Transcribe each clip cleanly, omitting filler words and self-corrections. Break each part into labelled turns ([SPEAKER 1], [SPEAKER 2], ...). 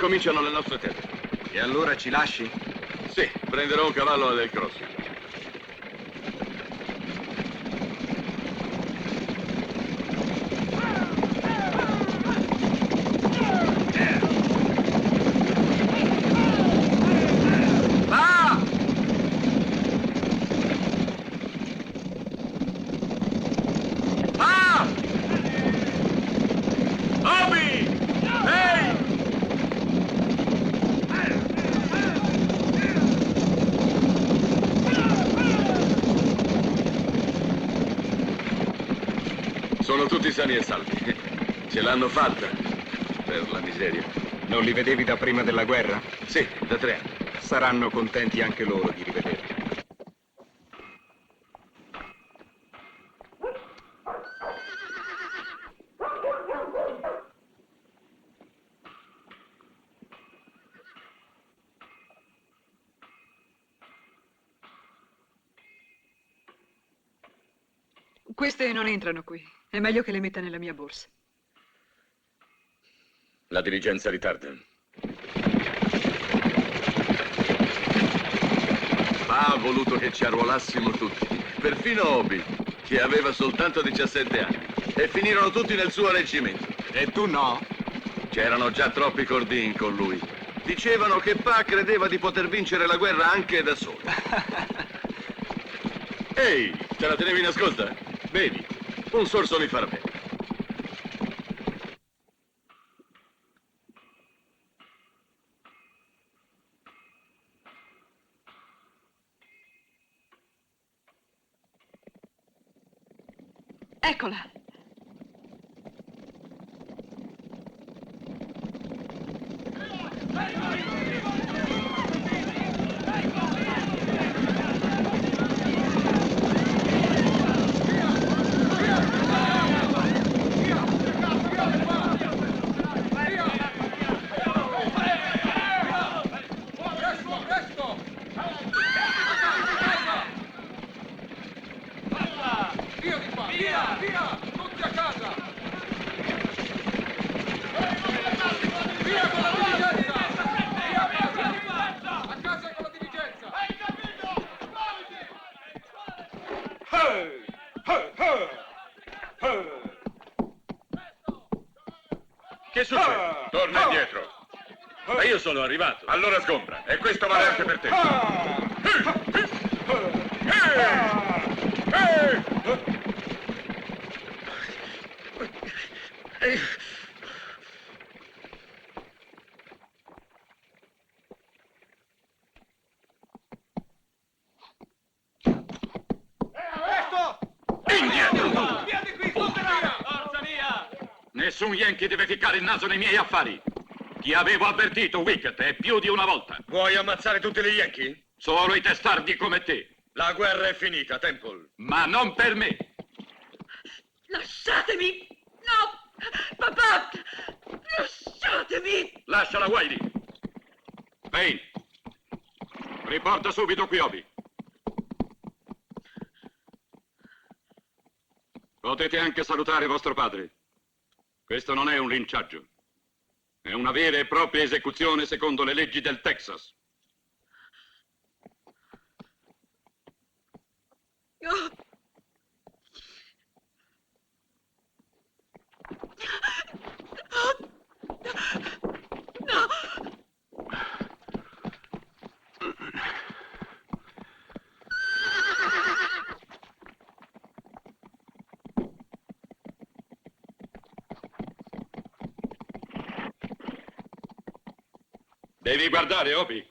[SPEAKER 1] ricominciano le nostre terre.
[SPEAKER 2] E allora ci lasci?
[SPEAKER 1] Sì, prenderò un cavallo del crossing. Sono tutti sani e salvi. Ce l'hanno fatta, per la miseria.
[SPEAKER 2] Non li vedevi da prima della guerra?
[SPEAKER 1] Sì, da 3 anni.
[SPEAKER 2] Saranno contenti anche loro di rivederti.
[SPEAKER 3] Queste non entrano qui. È meglio che le metta nella mia borsa.
[SPEAKER 1] La diligenza ritarda. Ma ha voluto che ci arruolassimo tutti. Perfino Obi, che aveva soltanto 17 anni. E finirono tutti nel suo reggimento.
[SPEAKER 2] E tu no?
[SPEAKER 1] C'erano già troppi cordini con lui. Dicevano che Pa credeva di poter vincere la guerra anche da solo. Ehi, te la tenevi nascosta? Bevi. Un sorso mi farà bene.
[SPEAKER 3] Eccola.
[SPEAKER 1] Che succede? Torna indietro. Ma io sono arrivato. Allora sgombra. E questo vale anche per te. Indietro!
[SPEAKER 4] Vieni qui, forza via!
[SPEAKER 1] Nessun Yankee deve ficcare il naso nei miei affari. Ti avevo avvertito, Wickett, e più di una volta.
[SPEAKER 5] Vuoi ammazzare tutti gli Yankee?
[SPEAKER 1] Solo i testardi come te.
[SPEAKER 5] La guerra è finita, Temple.
[SPEAKER 1] Ma non per me.
[SPEAKER 6] Lasciatemi! No! Papà! Lasciatemi!
[SPEAKER 1] Lasciala, Wiley. Payne, riporta subito qui, Obi. Potete anche salutare vostro padre. Questo non è un linciaggio. È una vera e propria esecuzione secondo le leggi del Texas.
[SPEAKER 6] No! No!
[SPEAKER 1] Devi guardare, Obi.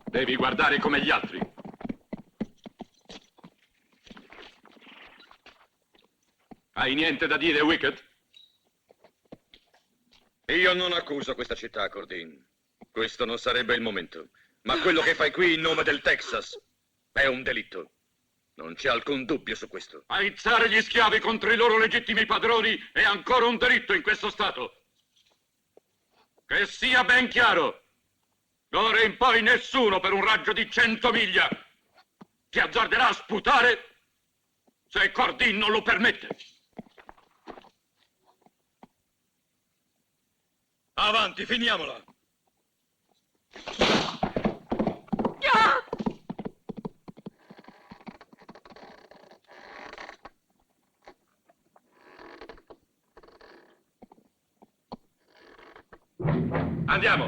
[SPEAKER 1] Devi guardare come gli altri. Hai niente da dire, Wickett?
[SPEAKER 5] Io non accuso questa città, Cordin. Questo non sarebbe il momento. Ma quello che fai qui in nome del Texas è un delitto. Non c'è alcun dubbio su questo.
[SPEAKER 1] Aizzare gli schiavi contro i loro legittimi padroni è ancora un delitto in questo Stato. Che sia ben chiaro. D'ora in poi nessuno per un raggio di 100 miglia si azzarderà a sputare se Cordin non lo permette.
[SPEAKER 5] Avanti, finiamola! Andiamo!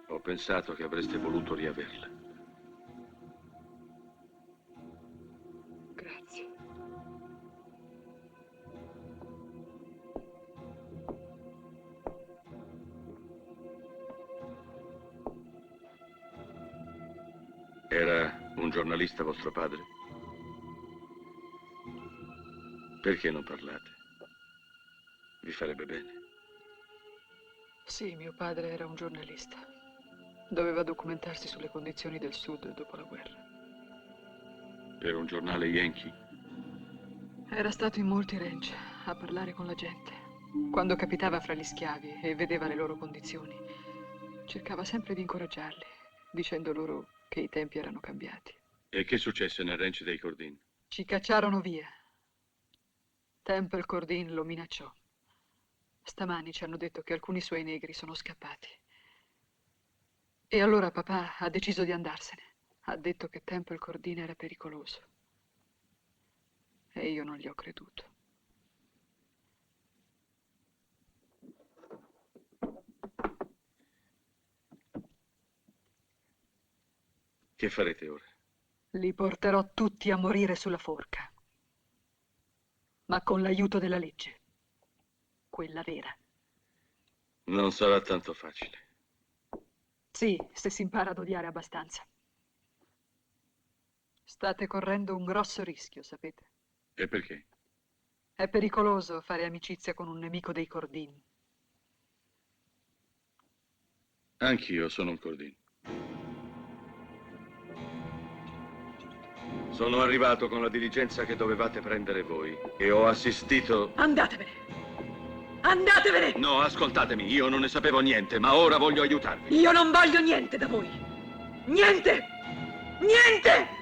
[SPEAKER 5] Ho pensato che avreste voluto riaverla.
[SPEAKER 3] Grazie.
[SPEAKER 5] Era un giornalista vostro padre? Perché non parlate? Vi farebbe bene.
[SPEAKER 3] Sì, mio padre era un giornalista. Doveva documentarsi sulle condizioni del Sud dopo la guerra.
[SPEAKER 5] Per un giornale Yankee?
[SPEAKER 3] Era stato in molti ranch a parlare con la gente. Quando capitava fra gli schiavi e vedeva le loro condizioni, cercava sempre di incoraggiarli, dicendo loro che i tempi erano cambiati.
[SPEAKER 5] E che successe nel ranch dei Cordin?
[SPEAKER 3] Ci cacciarono via. Temple Cordin lo minacciò. Stamani ci hanno detto che alcuni suoi negri sono scappati. E allora papà ha deciso di andarsene. Ha detto che Temple Cordin era pericoloso. E io non gli ho creduto.
[SPEAKER 5] Che farete ora?
[SPEAKER 3] Li porterò tutti a morire sulla forca. Ma con l'aiuto della legge. Quella vera.
[SPEAKER 5] Non sarà tanto facile.
[SPEAKER 3] Sì, se si impara ad odiare abbastanza. State correndo un grosso rischio, sapete?
[SPEAKER 5] E perché?
[SPEAKER 3] È pericoloso fare amicizia con un nemico dei Cordin.
[SPEAKER 5] Anch'io sono un Cordin. Sono arrivato con la diligenza che dovevate prendere voi e ho assistito...
[SPEAKER 6] Andatevene! Andatevene!
[SPEAKER 5] No, ascoltatemi, io non ne sapevo niente, ma ora voglio aiutarvi.
[SPEAKER 6] Io non voglio niente da voi! Niente! Niente!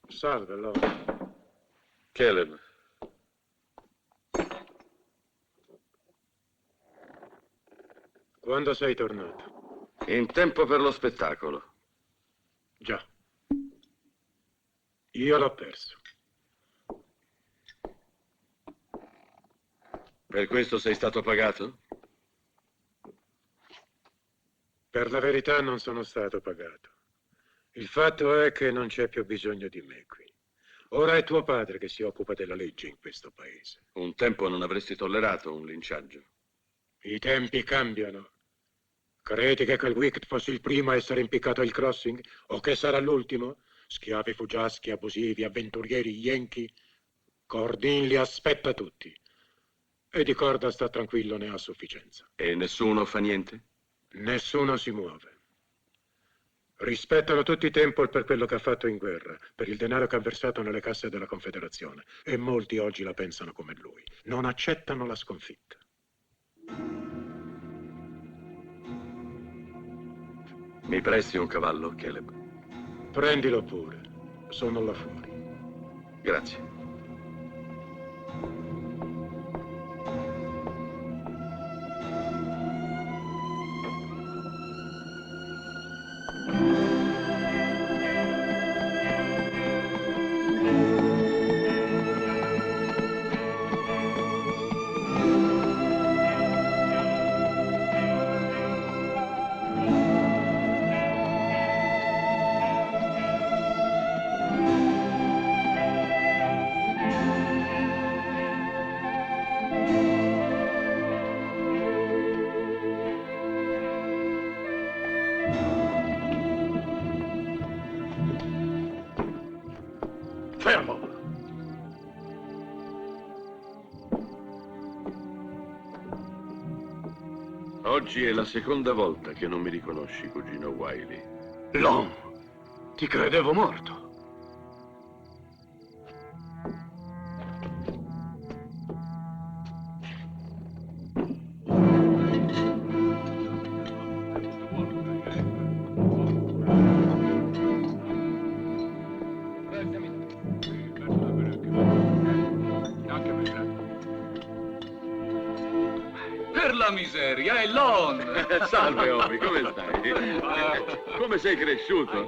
[SPEAKER 7] Salve, Lord.
[SPEAKER 5] Caleb,
[SPEAKER 7] Quando sei tornato?
[SPEAKER 5] in tempo per lo spettacolo.
[SPEAKER 7] Già. Io l'ho perso.
[SPEAKER 5] Per questo sei stato pagato?
[SPEAKER 7] Per la verità non sono stato pagato. Il fatto è che non c'è più bisogno di me qui. Ora è tuo padre che si occupa della legge in questo paese.
[SPEAKER 8] Un tempo non avresti tollerato un linciaggio.
[SPEAKER 7] I tempi cambiano. Credi che quel Wicked fosse il primo a essere impiccato al crossing? O che sarà l'ultimo? Schiavi fuggiaschi, abusivi, avventurieri, yankee. Cordin li aspetta tutti. E di corda sta tranquillo, ne ha a sufficienza.
[SPEAKER 8] E nessuno fa niente?
[SPEAKER 7] Nessuno si muove. Rispettano tutti Temple per quello che ha fatto in guerra, per il denaro che ha versato nelle casse della Confederazione. E molti oggi la pensano come lui. Non accettano la sconfitta.
[SPEAKER 8] Mi presti un cavallo, Caleb?
[SPEAKER 7] Prendilo pure. Sono là fuori.
[SPEAKER 8] Grazie.
[SPEAKER 7] Fermo!
[SPEAKER 8] Oggi è la seconda volta che non mi riconosci, cugino Wiley.
[SPEAKER 7] Lon, ti credevo morto.
[SPEAKER 4] Per la miseria, è Lon!
[SPEAKER 8] Salve, Obi, come stai? Come sei cresciuto?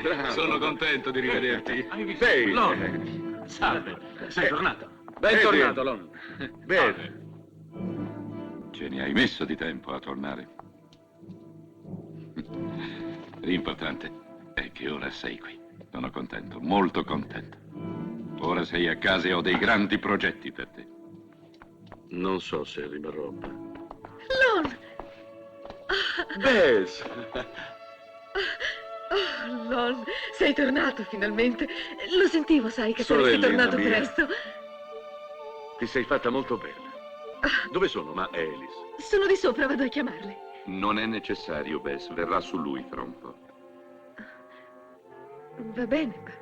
[SPEAKER 8] Bravo.
[SPEAKER 4] Sono contento di rivederti.
[SPEAKER 8] Hai visto? Sei.
[SPEAKER 4] Lon! Salve, sei tornato.
[SPEAKER 8] Bentornato,
[SPEAKER 4] Lon.
[SPEAKER 8] Bene.
[SPEAKER 1] Ce ne hai messo di tempo a tornare. L'importante è che ora sei qui. Sono contento, molto contento. Ora sei a casa e ho dei grandi progetti per te.
[SPEAKER 8] Non so se rimarrò.
[SPEAKER 6] Lon!
[SPEAKER 8] Bess!
[SPEAKER 6] Oh, Lon, sei tornato finalmente. Lo sentivo, sai, che saresti
[SPEAKER 8] Sorellina
[SPEAKER 6] tornato
[SPEAKER 8] mia.
[SPEAKER 6] presto.
[SPEAKER 8] Ti sei fatta molto bene. Dove sono, ma Alice?
[SPEAKER 6] Sono di sopra, vado a chiamarle.
[SPEAKER 1] Non è necessario, Bess. Verrà su lui fra un po'.
[SPEAKER 6] Va bene, ma...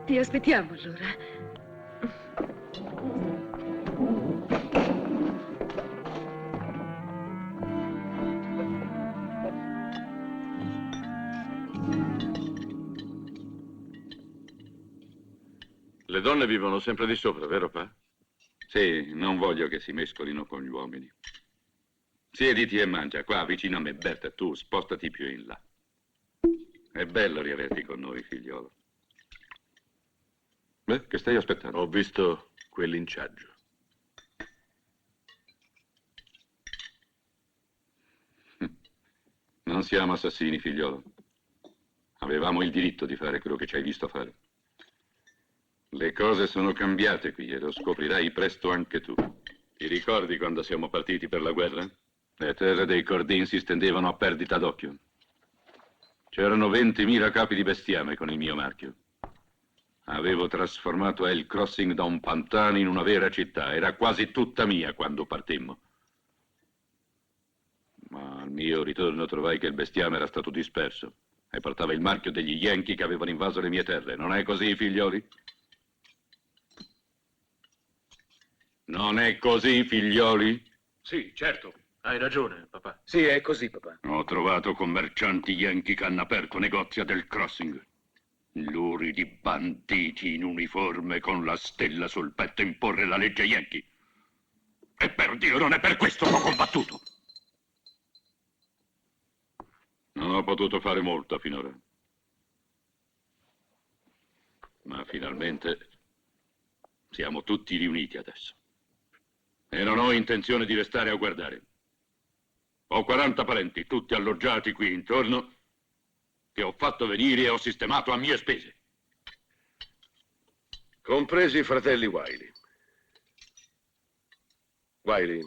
[SPEAKER 6] Ti aspettiamo, allora.
[SPEAKER 8] Le donne vivono sempre di sopra, vero, pa?
[SPEAKER 1] Sì, non voglio che si mescolino con gli uomini. Siediti e mangia qua vicino a me, Berta. Tu spostati più in là. È bello riaverti con noi, figliolo. Beh, che stai aspettando?
[SPEAKER 8] Ho visto quel linciaggio.
[SPEAKER 1] Non siamo assassini, figliolo. Avevamo il diritto di fare quello che ci hai visto fare. Le cose sono cambiate qui e lo scoprirai presto anche tu. Ti ricordi quando siamo partiti per la guerra? Le terre dei Cordin si stendevano a perdita d'occhio. C'erano 20.000 capi di bestiame con il mio marchio. Avevo trasformato Hell Crossing da un pantano in una vera città. Era quasi tutta mia quando partimmo. Ma al mio ritorno trovai che il bestiame era stato disperso e portava il marchio degli Yankee che avevano invaso le mie terre. Non è così, figlioli? Non è così, figlioli?
[SPEAKER 7] Sì, certo. Hai ragione, papà.
[SPEAKER 2] Sì, è così, papà.
[SPEAKER 1] Ho trovato commercianti Yankee che hanno aperto negozi a Hell Crossing. Luridi banditi in uniforme con la stella sul petto a imporre la legge Yankee. E per Dio non è per questo che ho combattuto. Non ho potuto fare molto finora. Ma finalmente siamo tutti riuniti adesso. E non ho intenzione di restare a guardare. Ho 40 parenti, tutti alloggiati qui intorno, che ho fatto venire e ho sistemato a mie spese.
[SPEAKER 8] Compresi i fratelli Wiley. Wiley,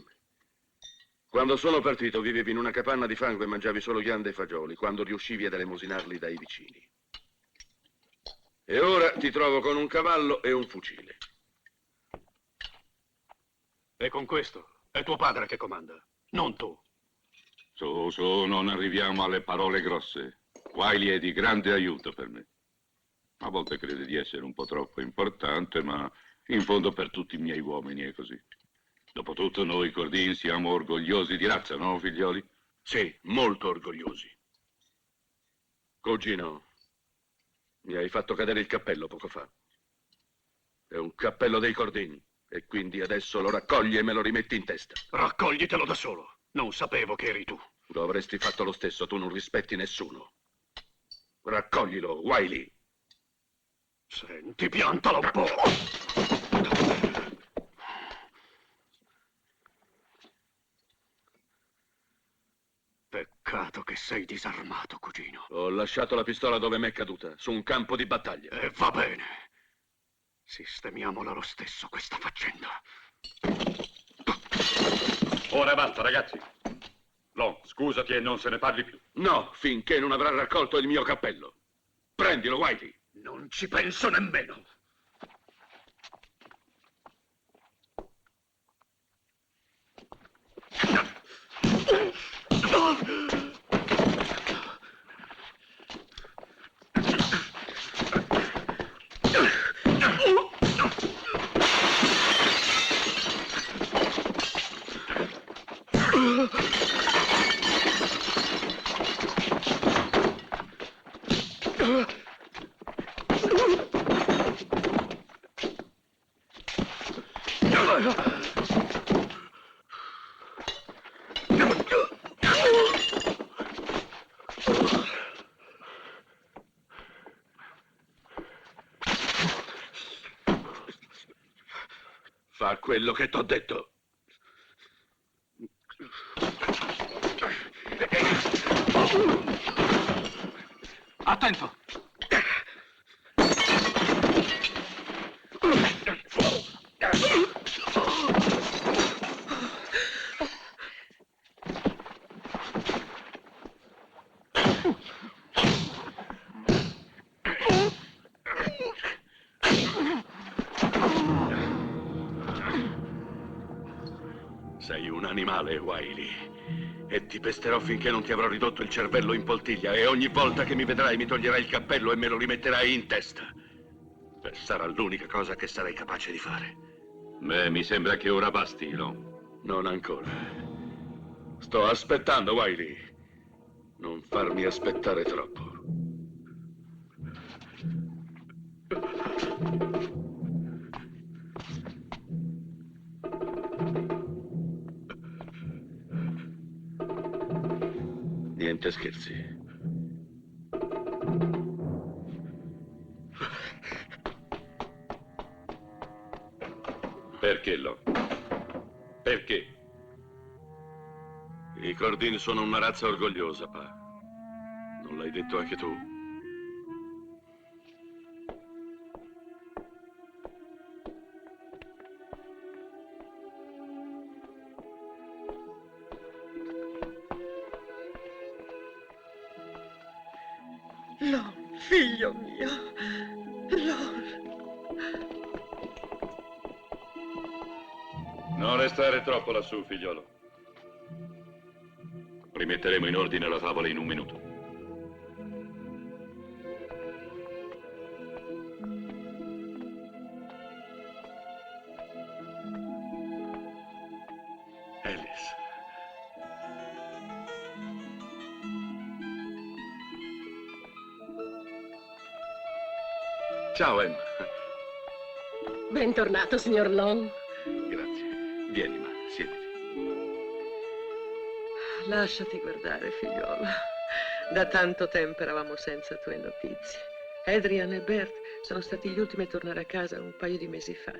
[SPEAKER 8] quando sono partito vivevi in una capanna di fango e mangiavi solo ghiande e fagioli, quando riuscivi ad elemosinarli dai vicini. E ora ti trovo con un cavallo e un fucile.
[SPEAKER 4] E con questo è tuo padre che comanda, non tu.
[SPEAKER 1] Su, non arriviamo alle parole grosse. Wiley è di grande aiuto per me. A volte crede di essere un po' troppo importante, ma in fondo per tutti i miei uomini è così. Dopotutto noi Cordin siamo orgogliosi di razza, no, figlioli?
[SPEAKER 8] Sì, molto orgogliosi. Cugino, mi hai fatto cadere il cappello poco fa. È un cappello dei Cordin e quindi adesso lo raccogli e me lo rimetti in testa.
[SPEAKER 4] Raccoglitelo da solo. Non sapevo che eri tu.
[SPEAKER 8] Lo avresti fatto lo stesso, tu non rispetti nessuno. Raccoglilo, Wiley.
[SPEAKER 4] Senti, piantalo un po'. Peccato che sei disarmato, cugino.
[SPEAKER 8] Ho lasciato la pistola dove m'è caduta, su un campo di battaglia.
[SPEAKER 4] E va bene. Sistemiamola lo stesso questa faccenda.
[SPEAKER 1] Ora basta, ragazzi. Lon, scusati e non se ne parli più.
[SPEAKER 8] No, finché non avrà raccolto il mio cappello. Prendilo, Wiley.
[SPEAKER 4] Non ci penso nemmeno.
[SPEAKER 8] Fa quello che t'ho detto.
[SPEAKER 4] Attento!
[SPEAKER 8] Sei un animale, Wiley. E ti pesterò finché non ti avrò ridotto il cervello in poltiglia e ogni volta che mi vedrai mi toglierai il cappello e me lo rimetterai in testa. Sarà l'unica cosa che sarai capace di fare.
[SPEAKER 1] Beh, mi sembra che ora basti, no?
[SPEAKER 8] Non ancora. Sto aspettando, Wiley. Non farmi aspettare troppo. Niente scherzi.
[SPEAKER 1] Perché, Lon? Perché?
[SPEAKER 8] I Cordin sono una razza orgogliosa, pa. Non l'hai detto anche tu?
[SPEAKER 6] Lon, figlio mio. Lon.
[SPEAKER 1] Non restare troppo lassù, figliolo. Rimetteremo in ordine la tavola in un minuto.
[SPEAKER 8] Alice. Ciao, Emma.
[SPEAKER 6] Bentornato, signor Long.
[SPEAKER 8] Grazie. Vieni, ma siediti.
[SPEAKER 6] Lasciati guardare, figliolo. Da tanto tempo eravamo senza tue notizie. Adrian e Bert sono stati gli ultimi a tornare a casa un paio di mesi fa.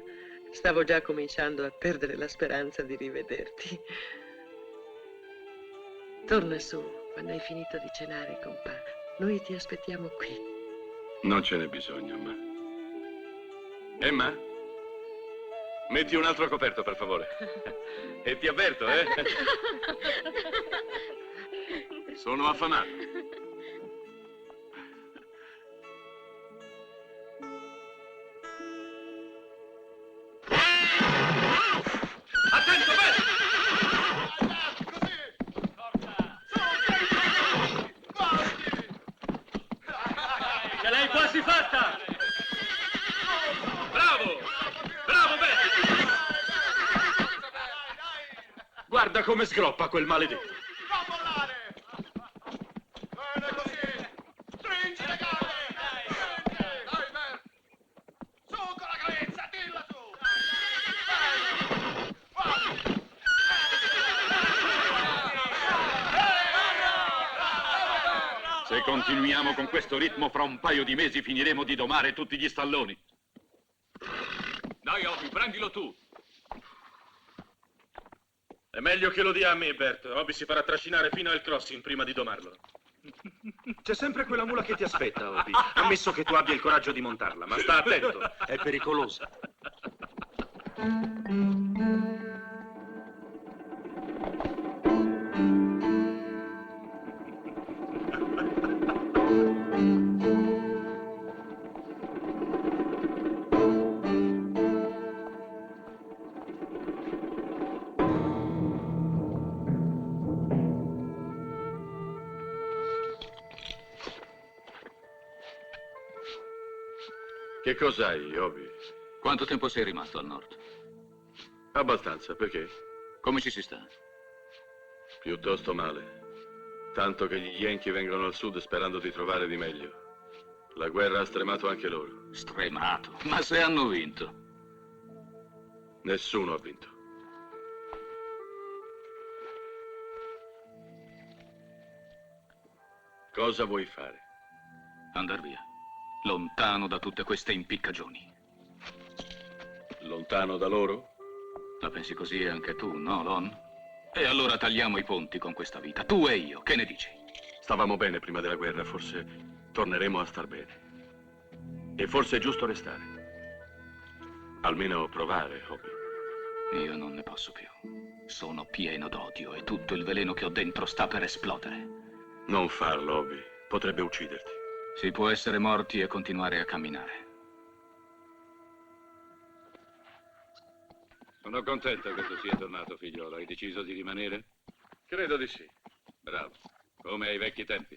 [SPEAKER 6] Stavo già cominciando a perdere la speranza di rivederti. Torna su quando hai finito di cenare con papà. Noi ti aspettiamo qui.
[SPEAKER 8] Non ce n'è bisogno, ma... Emma? Metti un altro coperto, per favore. E ti avverto, eh? Sono affamato. Attento, Beth!
[SPEAKER 4] Ce l'hai quasi fatta!
[SPEAKER 8] Bravo! Bravo, Beth!
[SPEAKER 4] Guarda come sgroppa quel maledetto.
[SPEAKER 9] Bene così! Stringi le gambe! Dai, Bert! Su con la cavezza, tilla su!
[SPEAKER 1] Se continuiamo con questo ritmo, fra un paio di mesi finiremo di domare tutti gli stalloni.
[SPEAKER 4] Dai, Obi, prendilo tu.
[SPEAKER 8] È meglio che lo dia a me, Bert. Obi si farà trascinare fino al crossing prima di domarlo.
[SPEAKER 10] C'è sempre quella mula che ti aspetta, Obi. Ammesso che tu abbia il coraggio di montarla, ma sta attento, è pericolosa.
[SPEAKER 8] Che cos'hai, Obi?
[SPEAKER 1] Quanto tempo sei rimasto al nord?
[SPEAKER 8] Abbastanza, perché?
[SPEAKER 1] Come ci si sta?
[SPEAKER 8] Piuttosto male. Tanto che gli Yankee vengono al sud sperando di trovare di meglio. La guerra ha stremato anche loro.
[SPEAKER 1] Stremato. Ma se hanno vinto?
[SPEAKER 8] Nessuno ha vinto. Cosa vuoi fare?
[SPEAKER 1] Andar via. Lontano da tutte queste impiccagioni.
[SPEAKER 8] Lontano da loro?
[SPEAKER 1] La pensi così anche tu, no, Lon? E allora tagliamo i ponti con questa vita. Tu e io, che ne dici?
[SPEAKER 8] Stavamo bene prima della guerra, forse torneremo a star bene. E forse è giusto restare. Almeno provare, Obi.
[SPEAKER 1] Io non ne posso più. Sono pieno d'odio e tutto il veleno che ho dentro sta per esplodere.
[SPEAKER 8] Non farlo, Obi. Potrebbe ucciderti.
[SPEAKER 1] Si può essere morti e continuare a camminare. Sono contento che tu sia tornato, figliolo. Hai deciso di rimanere?
[SPEAKER 8] Credo di sì.
[SPEAKER 1] Bravo. Come ai vecchi tempi.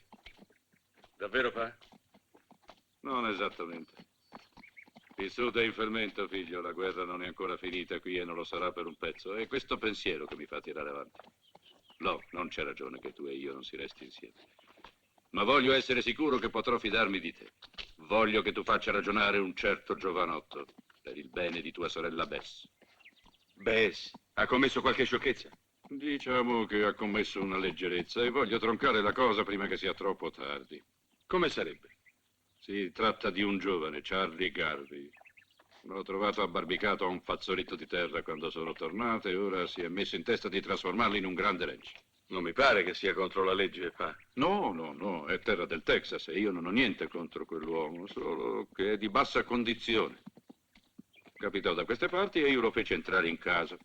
[SPEAKER 8] Davvero, pa?
[SPEAKER 1] Non esattamente. Vissuto in fermento, figlio. La guerra non è ancora finita qui e non lo sarà per un pezzo. È questo pensiero che mi fa tirare avanti. No, non c'è ragione che tu e io non si resti insieme. Ma voglio essere sicuro che potrò fidarmi di te. Voglio che tu faccia ragionare un certo giovanotto per il bene di tua sorella Bess.
[SPEAKER 8] Bess, ha commesso qualche sciocchezza?
[SPEAKER 1] Diciamo che ha commesso una leggerezza e voglio troncare la cosa prima che sia troppo tardi.
[SPEAKER 8] Come sarebbe?
[SPEAKER 1] Si tratta di un giovane, Charlie Garvey. L'ho trovato abbarbicato a un fazzoletto di terra quando sono tornato e ora si è messo in testa di trasformarlo in un grande ranch.
[SPEAKER 8] Non mi pare che sia contro la legge, pa.
[SPEAKER 1] No, è terra del Texas e io non ho niente contro quell'uomo, solo che è di bassa condizione. Capitò da queste parti e io lo feci entrare in casa.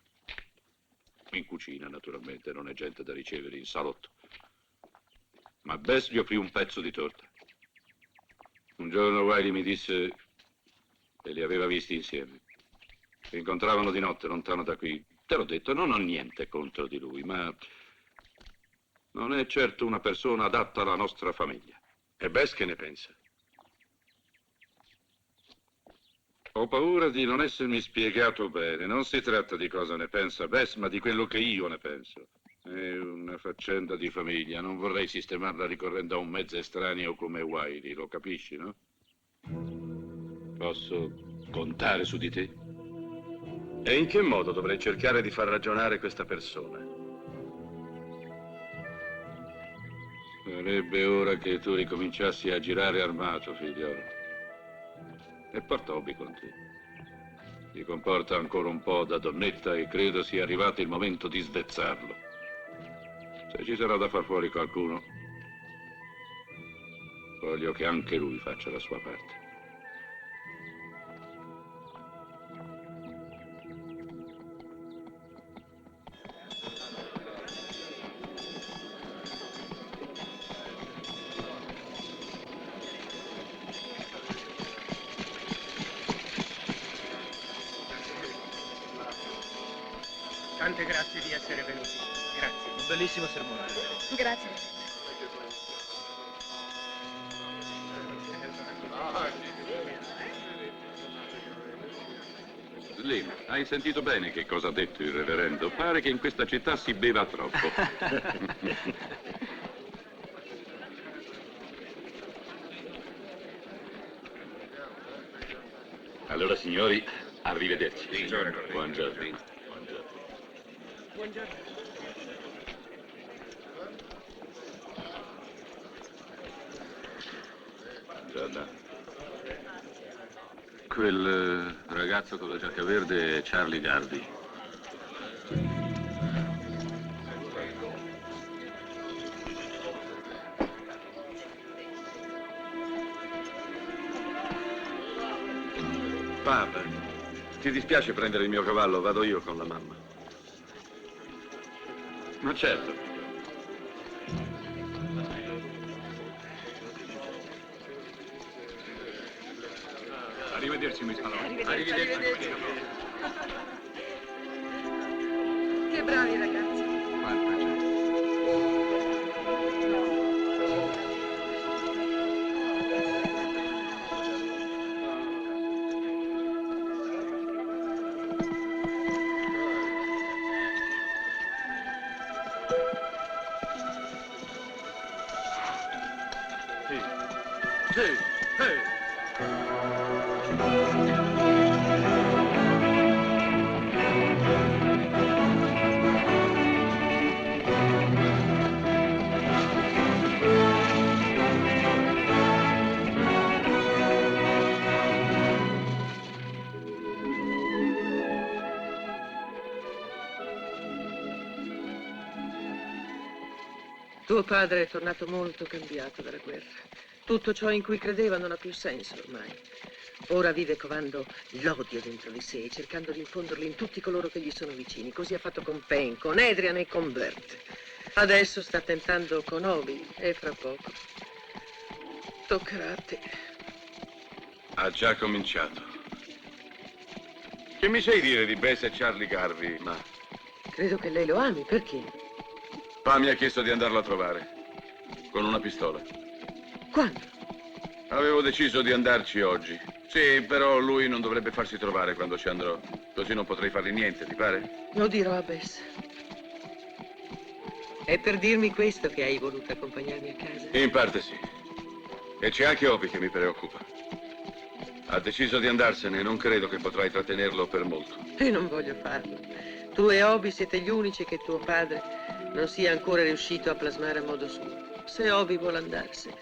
[SPEAKER 1] In cucina, naturalmente, non è gente da ricevere in salotto. Ma Bess gli offrì un pezzo di torta. Un giorno Wiley mi disse che li aveva visti insieme. Si incontravano di notte lontano da qui. Te l'ho detto, non ho niente contro di lui, ma non è certo una persona adatta alla nostra famiglia.
[SPEAKER 8] E Bess che ne pensa?
[SPEAKER 1] Ho paura di non essermi spiegato bene. Non si tratta di cosa ne pensa Bess, ma di quello che io ne penso. È una faccenda di famiglia. Non vorrei sistemarla ricorrendo a un mezzo estraneo come Wiley. Lo capisci, no? Posso contare su di te?
[SPEAKER 8] E in che modo dovrei cercare di far ragionare questa persona?
[SPEAKER 1] Sarebbe ora che tu ricominciassi a girare armato, figliolo. E porta Obi con te. Si comporta ancora un po' da donnetta e credo sia arrivato il momento di svezzarlo. Se ci sarà da far fuori qualcuno, Voglio che anche lui faccia la sua parte.
[SPEAKER 10] Tante grazie di essere venuti. Grazie. Un bellissimo sermone.
[SPEAKER 11] Grazie.
[SPEAKER 1] Lì, hai sentito bene che cosa ha detto il reverendo? Pare che in questa città si beva troppo.
[SPEAKER 5] Allora, signori, arrivederci.
[SPEAKER 1] Buongiorno.
[SPEAKER 5] Buongiorno.
[SPEAKER 6] Buongiorno.
[SPEAKER 1] Buongiorno. Quel ragazzo con la giacca verde è Charlie Garvey.
[SPEAKER 8] Papa, ti dispiace prendere il mio cavallo? Vado io con la mamma.
[SPEAKER 1] Ma certo.
[SPEAKER 4] Arrivederci, Miss Malone.
[SPEAKER 6] Arrivederci. Che bravi ragazzi.
[SPEAKER 2] Quanta gente.
[SPEAKER 6] Tuo padre è tornato molto cambiato dalla guerra. Tutto ciò in cui credeva non ha più senso ormai. Ora vive covando l'odio dentro di sé, cercando di infonderlo in tutti coloro che gli sono vicini. Così ha fatto con Payne, con Adrian e con Bert. Adesso sta tentando con Obi e fra poco toccherà a te.
[SPEAKER 8] Ha già cominciato. Che mi sai dire di Bess e Charlie Garvey, ma?
[SPEAKER 6] Credo che lei lo ami, perché?
[SPEAKER 8] Pa mi ha chiesto di andarlo a trovare. Con una pistola.
[SPEAKER 6] Quando?
[SPEAKER 8] Avevo deciso di andarci oggi. Sì, però lui non dovrebbe farsi trovare quando ci andrò. Così non potrei fargli niente, ti pare?
[SPEAKER 6] Lo dirò a Bess. È per dirmi questo che hai voluto accompagnarmi a casa?
[SPEAKER 8] In parte sì. E c'è anche Obi che mi preoccupa. Ha deciso di andarsene e non credo che potrai trattenerlo per molto.
[SPEAKER 6] E non voglio farlo. Tu e Obi siete gli unici che tuo padre non sia ancora riuscito a plasmare a modo suo. Se Obi vuole andarsene,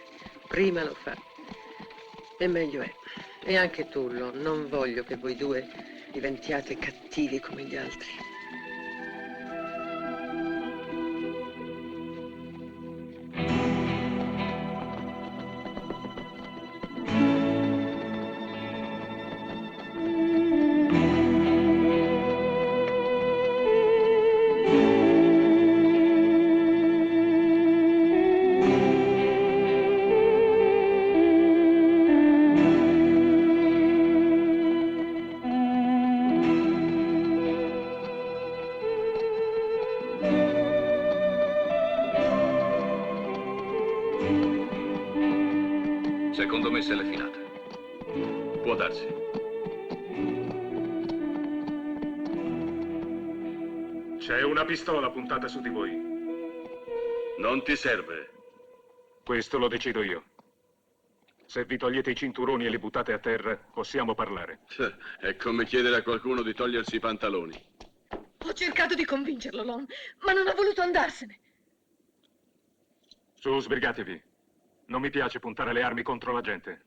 [SPEAKER 6] prima lo fa. E meglio è. E anche tu, non voglio che voi due diventiate cattivi come gli altri.
[SPEAKER 5] Secondo me se l'è finata. Può darsi.
[SPEAKER 4] C'è una pistola puntata su di voi.
[SPEAKER 8] Non ti serve.
[SPEAKER 4] Questo lo decido io. Se vi togliete i cinturoni e li buttate a terra, possiamo parlare.
[SPEAKER 8] È come chiedere a qualcuno di togliersi i pantaloni.
[SPEAKER 11] Ho cercato di convincerlo, Lon, ma non ha voluto andarsene.
[SPEAKER 4] Su, sbrigatevi. Non mi piace puntare le armi contro la gente.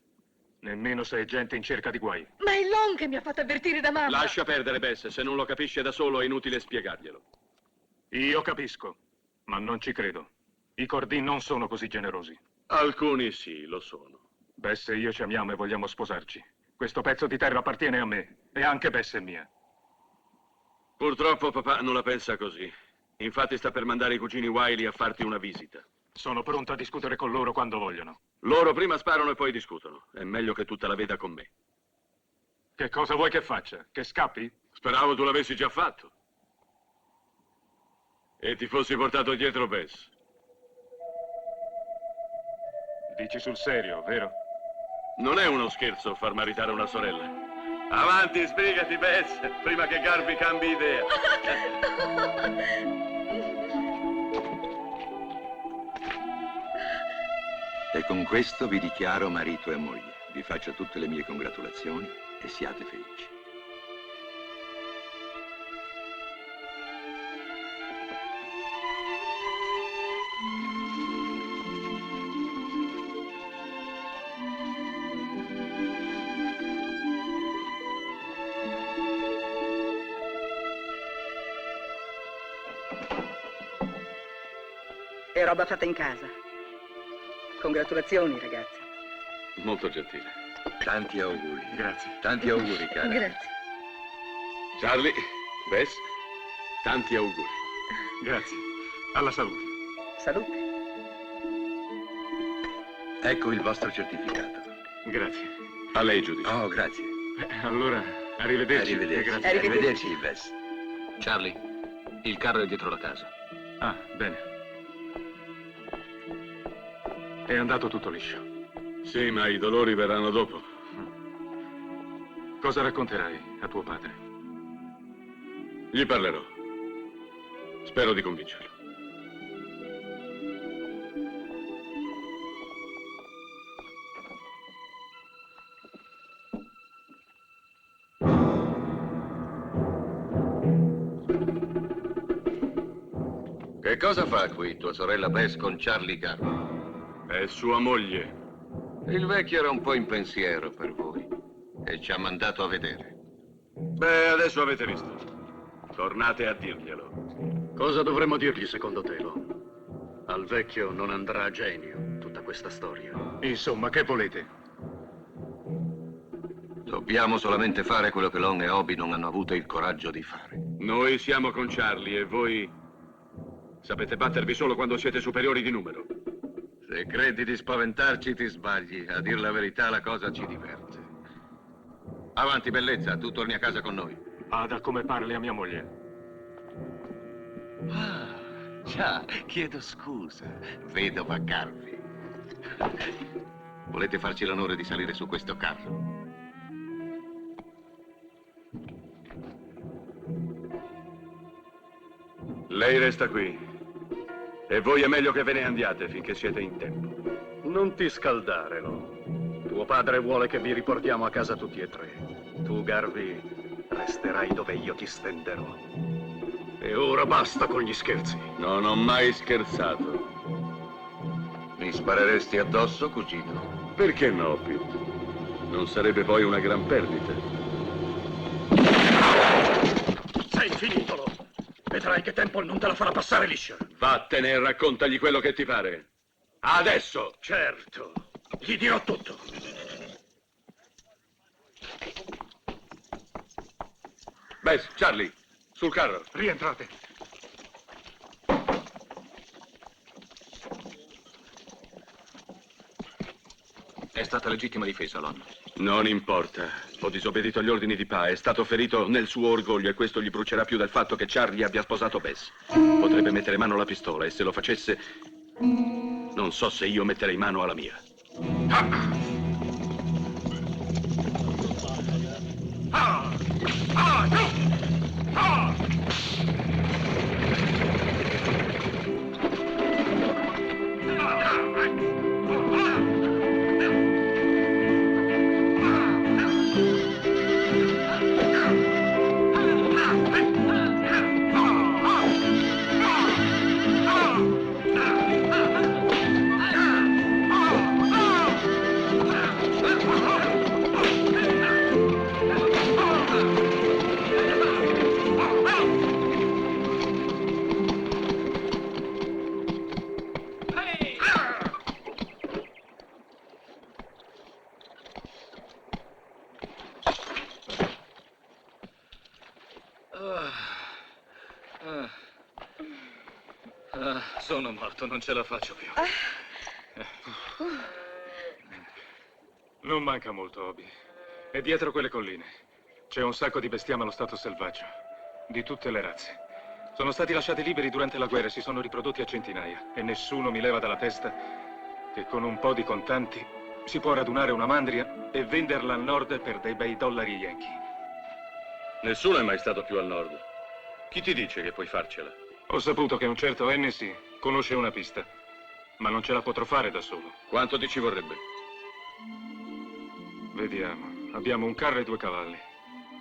[SPEAKER 4] Nemmeno se è gente in cerca di guai.
[SPEAKER 11] Ma è Lon che mi ha fatto avvertire da mamma.
[SPEAKER 8] Lascia perdere, Bess. Se non lo capisce da solo è inutile spiegarglielo.
[SPEAKER 4] Io capisco, ma non ci credo. I Cordin non sono così generosi.
[SPEAKER 8] Alcuni sì, lo sono.
[SPEAKER 4] Bess e io ci amiamo e vogliamo sposarci. Questo pezzo di terra appartiene a me e anche Bess è mia.
[SPEAKER 8] Purtroppo papà non la pensa così. Infatti sta per mandare i cugini Wiley a farti una visita.
[SPEAKER 4] Sono pronto a discutere con loro quando vogliono.
[SPEAKER 8] Loro prima sparano e poi discutono. È meglio che tutta la veda con me.
[SPEAKER 4] Che cosa vuoi che faccia? Che scappi?
[SPEAKER 8] Speravo tu l'avessi già fatto. E ti fossi portato dietro Bess.
[SPEAKER 4] Dici sul serio, vero?
[SPEAKER 8] Non è uno scherzo far maritare una sorella. Avanti, sbrigati, Bess, prima che Garvey cambi idea.
[SPEAKER 12] E con questo vi dichiaro marito e moglie. Vi faccio tutte le mie congratulazioni e siate felici.
[SPEAKER 13] È roba fatta in casa. Congratulazioni, ragazzi.
[SPEAKER 8] Molto gentile.
[SPEAKER 12] Tanti auguri.
[SPEAKER 8] Grazie.
[SPEAKER 12] Tanti auguri, cara.
[SPEAKER 11] Grazie.
[SPEAKER 8] Charlie, Bess, tanti auguri.
[SPEAKER 4] Grazie. Alla salute.
[SPEAKER 13] Salute.
[SPEAKER 12] Ecco il vostro certificato.
[SPEAKER 4] Grazie.
[SPEAKER 8] A lei, giudice.
[SPEAKER 12] Oh, grazie.
[SPEAKER 4] Allora, arrivederci.
[SPEAKER 12] Arrivederci.
[SPEAKER 4] Grazie.
[SPEAKER 12] Arrivederci, Bess.
[SPEAKER 14] Charlie, il carro è dietro la casa.
[SPEAKER 4] Ah, bene. È andato tutto liscio.
[SPEAKER 8] Sì, ma i dolori verranno dopo.
[SPEAKER 4] Cosa racconterai a tuo padre?
[SPEAKER 8] Gli parlerò. Spero di convincerlo.
[SPEAKER 14] Che cosa fa qui tua sorella Bess con Charlie Garvey?
[SPEAKER 8] È sua moglie.
[SPEAKER 14] Il vecchio era un po' in pensiero per voi e ci ha mandato a vedere.
[SPEAKER 8] Beh, adesso avete visto. Tornate a dirglielo.
[SPEAKER 10] Cosa dovremmo dirgli secondo te, Lon? Al vecchio non andrà a genio tutta questa storia.
[SPEAKER 4] Insomma, che volete?
[SPEAKER 14] Dobbiamo solamente fare quello che Lon e Obi non hanno avuto il coraggio di fare.
[SPEAKER 8] Noi siamo con Charlie e voi sapete battervi solo quando siete superiori di numero.
[SPEAKER 14] Se credi di spaventarci, ti sbagli. A dir la verità, la cosa ci diverte. Avanti, bellezza, tu torni a casa con noi.
[SPEAKER 4] Ada, come parli a mia moglie?
[SPEAKER 14] Ah, già, chiedo scusa. Vedova Garvey. Volete farci l'onore di salire su questo carro?
[SPEAKER 8] Lei resta qui. E voi è meglio che ve ne andiate finché siete in tempo.
[SPEAKER 10] Non ti scaldare, Lon. Tuo padre vuole che vi riportiamo a casa tutti e tre. Tu, Garvey, resterai dove io ti stenderò. E ora basta con gli scherzi.
[SPEAKER 8] Non ho mai scherzato.
[SPEAKER 14] Mi spareresti addosso, cugino?
[SPEAKER 8] Perché no, Pete? Non sarebbe poi una gran perdita.
[SPEAKER 10] Sei finito, Lon. Vedrai che Temple non te la farà passare liscia.
[SPEAKER 8] Vattene e raccontagli quello che ti pare. Adesso!
[SPEAKER 10] Certo, gli dirò tutto.
[SPEAKER 8] Bess, Charlie, sul carro.
[SPEAKER 4] Rientrate.
[SPEAKER 14] È stata legittima difesa, Lon.
[SPEAKER 8] Non importa. Ho disobbedito agli ordini di Pa. È stato ferito nel suo orgoglio e questo gli brucerà più del fatto che Charlie abbia sposato Bess. Potrebbe mettere mano alla pistola e se lo facesse, non so se io metterei mano alla mia.
[SPEAKER 10] Sono morto, non ce la faccio più.
[SPEAKER 4] Non manca molto, Obi. È dietro quelle colline. C'è un sacco di bestiame allo stato selvaggio, di tutte le razze. Sono stati lasciati liberi durante la guerra e si sono riprodotti a centinaia. E nessuno mi leva dalla testa che con un po' di contanti si può radunare una mandria e venderla al nord per dei bei dollari yankee.
[SPEAKER 14] Nessuno è mai stato più al nord. Chi ti dice che puoi farcela?
[SPEAKER 4] Ho saputo che un certo Hennessy conosce una pista, ma non ce la potrò fare da solo.
[SPEAKER 14] Quanto ti ci vorrebbe?
[SPEAKER 4] Vediamo. Abbiamo un carro e 2 cavalli.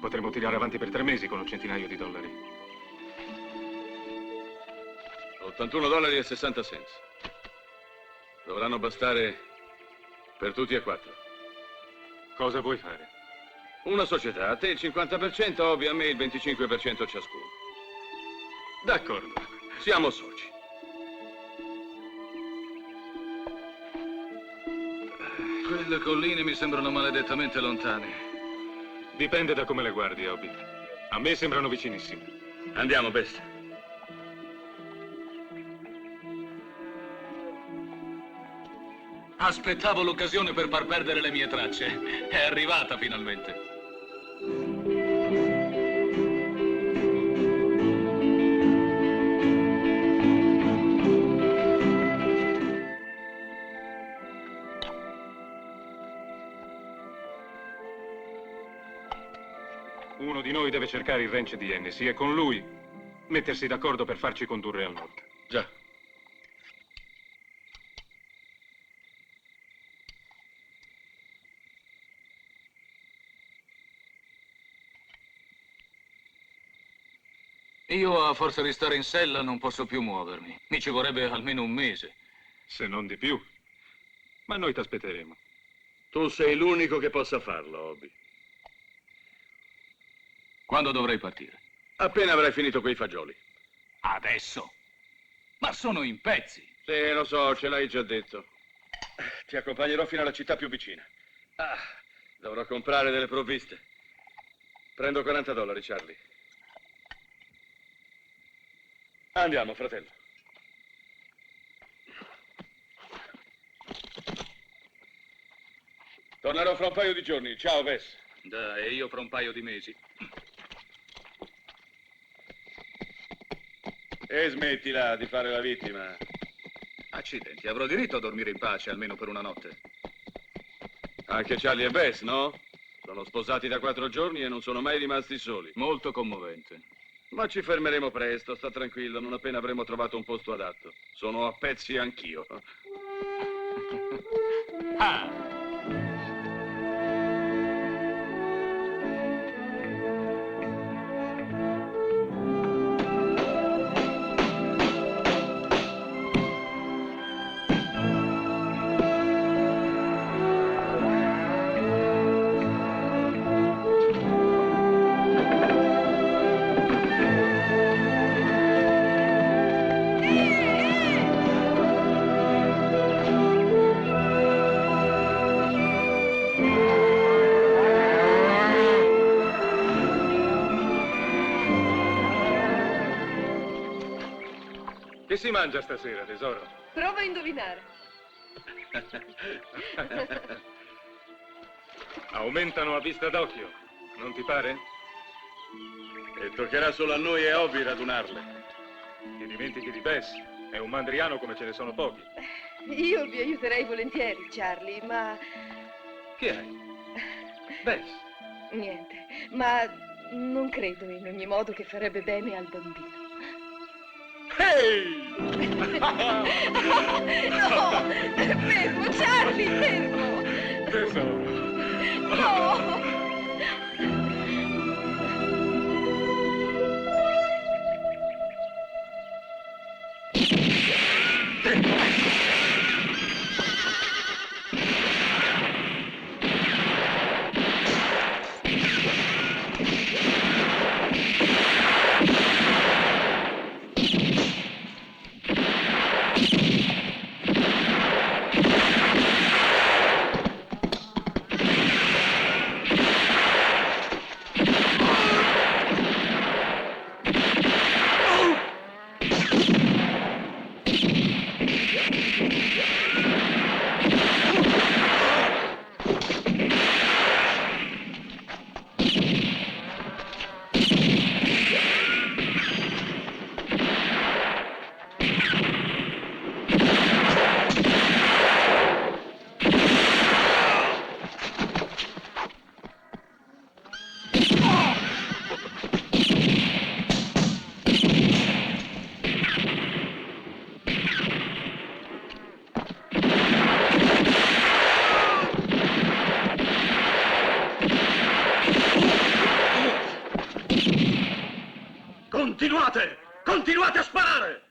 [SPEAKER 4] Potremmo tirare avanti per 3 mesi con un centinaio di dollari.
[SPEAKER 14] $81,60. Dovranno bastare per tutti e 4.
[SPEAKER 4] Cosa vuoi fare?
[SPEAKER 14] Una società, a te il 50%, Obi, a me il 25% ciascuno.
[SPEAKER 4] D'accordo.
[SPEAKER 14] Siamo soci.
[SPEAKER 10] Quelle colline mi sembrano maledettamente lontane.
[SPEAKER 4] Dipende da come le guardi, Obi. A me sembrano vicinissime.
[SPEAKER 14] Andiamo, Bess.
[SPEAKER 10] Aspettavo l'occasione per far perdere le mie tracce. È arrivata finalmente.
[SPEAKER 4] Uno di noi deve cercare il ranch di Hennessy e con lui mettersi d'accordo per farci condurre al nord.
[SPEAKER 14] Già.
[SPEAKER 10] Io a forza di stare in sella non posso più muovermi. Mi ci vorrebbe almeno un mese.
[SPEAKER 4] Se non di più. Ma noi ti aspetteremo.
[SPEAKER 14] Tu sei l'unico che possa farlo, Obi.
[SPEAKER 10] Quando dovrei partire?
[SPEAKER 14] Appena avrai finito quei fagioli.
[SPEAKER 10] Adesso? Ma sono in pezzi.
[SPEAKER 14] Sì, lo so, ce l'hai già detto. Ti accompagnerò fino alla città più vicina. Dovrò comprare delle provviste. Prendo $40, Charlie. Andiamo, fratello. Tornerò fra un paio di giorni. Ciao, Wes.
[SPEAKER 10] E io fra un paio di mesi.
[SPEAKER 14] E smettila di fare la vittima.
[SPEAKER 10] Accidenti, avrò diritto a dormire in pace almeno per una notte.
[SPEAKER 14] Anche Charlie e Bess, no? Sono sposati da 4 giorni e non sono mai rimasti soli.
[SPEAKER 10] Molto commovente.
[SPEAKER 14] Ma ci fermeremo presto, sta tranquillo, non appena avremo trovato un posto adatto. Sono a pezzi anch'io.
[SPEAKER 4] Che si mangia stasera, tesoro?
[SPEAKER 11] Prova a indovinare.
[SPEAKER 4] Aumentano a vista d'occhio, non ti pare?
[SPEAKER 14] E toccherà solo a noi e Obi radunarle.
[SPEAKER 4] Ti dimentichi di Bess, è un mandriano come ce ne sono pochi.
[SPEAKER 11] Io vi aiuterei volentieri, Charlie, ma...
[SPEAKER 4] Che hai? Bess?
[SPEAKER 11] Niente, ma non credo in ogni modo che farebbe bene al bambino.
[SPEAKER 14] Ehi!
[SPEAKER 11] No! Fermo, Charlie, fermo!
[SPEAKER 4] Tesoro!
[SPEAKER 11] No!
[SPEAKER 5] Continuate! Continuate a sparare!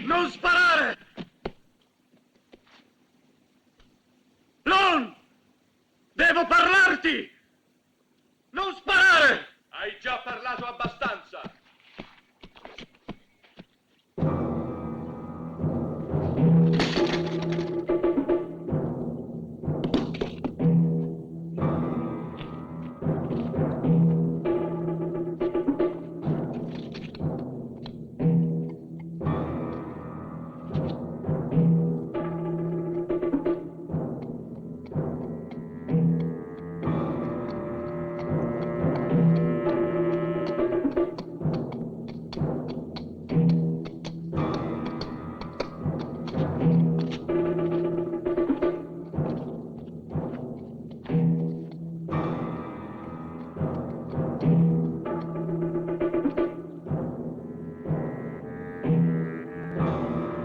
[SPEAKER 5] Non sparare! Lon! Devo parlarti! Non sparare!
[SPEAKER 9] Hai già parlato abbastanza.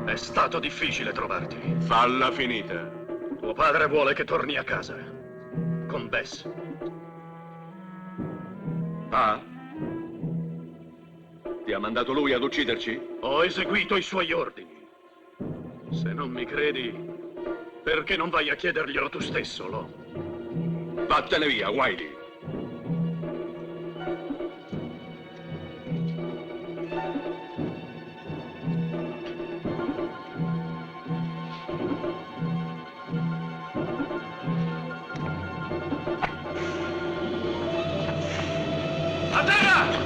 [SPEAKER 10] È stato difficile trovarti.
[SPEAKER 8] Falla finita.
[SPEAKER 10] Tuo padre vuole che torni a casa. Con Bess.
[SPEAKER 8] Ah? Ti ha mandato lui ad ucciderci?
[SPEAKER 10] Ho eseguito i suoi ordini. Se non mi credi, perché non vai a chiederglielo tu stesso, Lo?
[SPEAKER 8] Vattene via, Wiley.
[SPEAKER 9] A terra!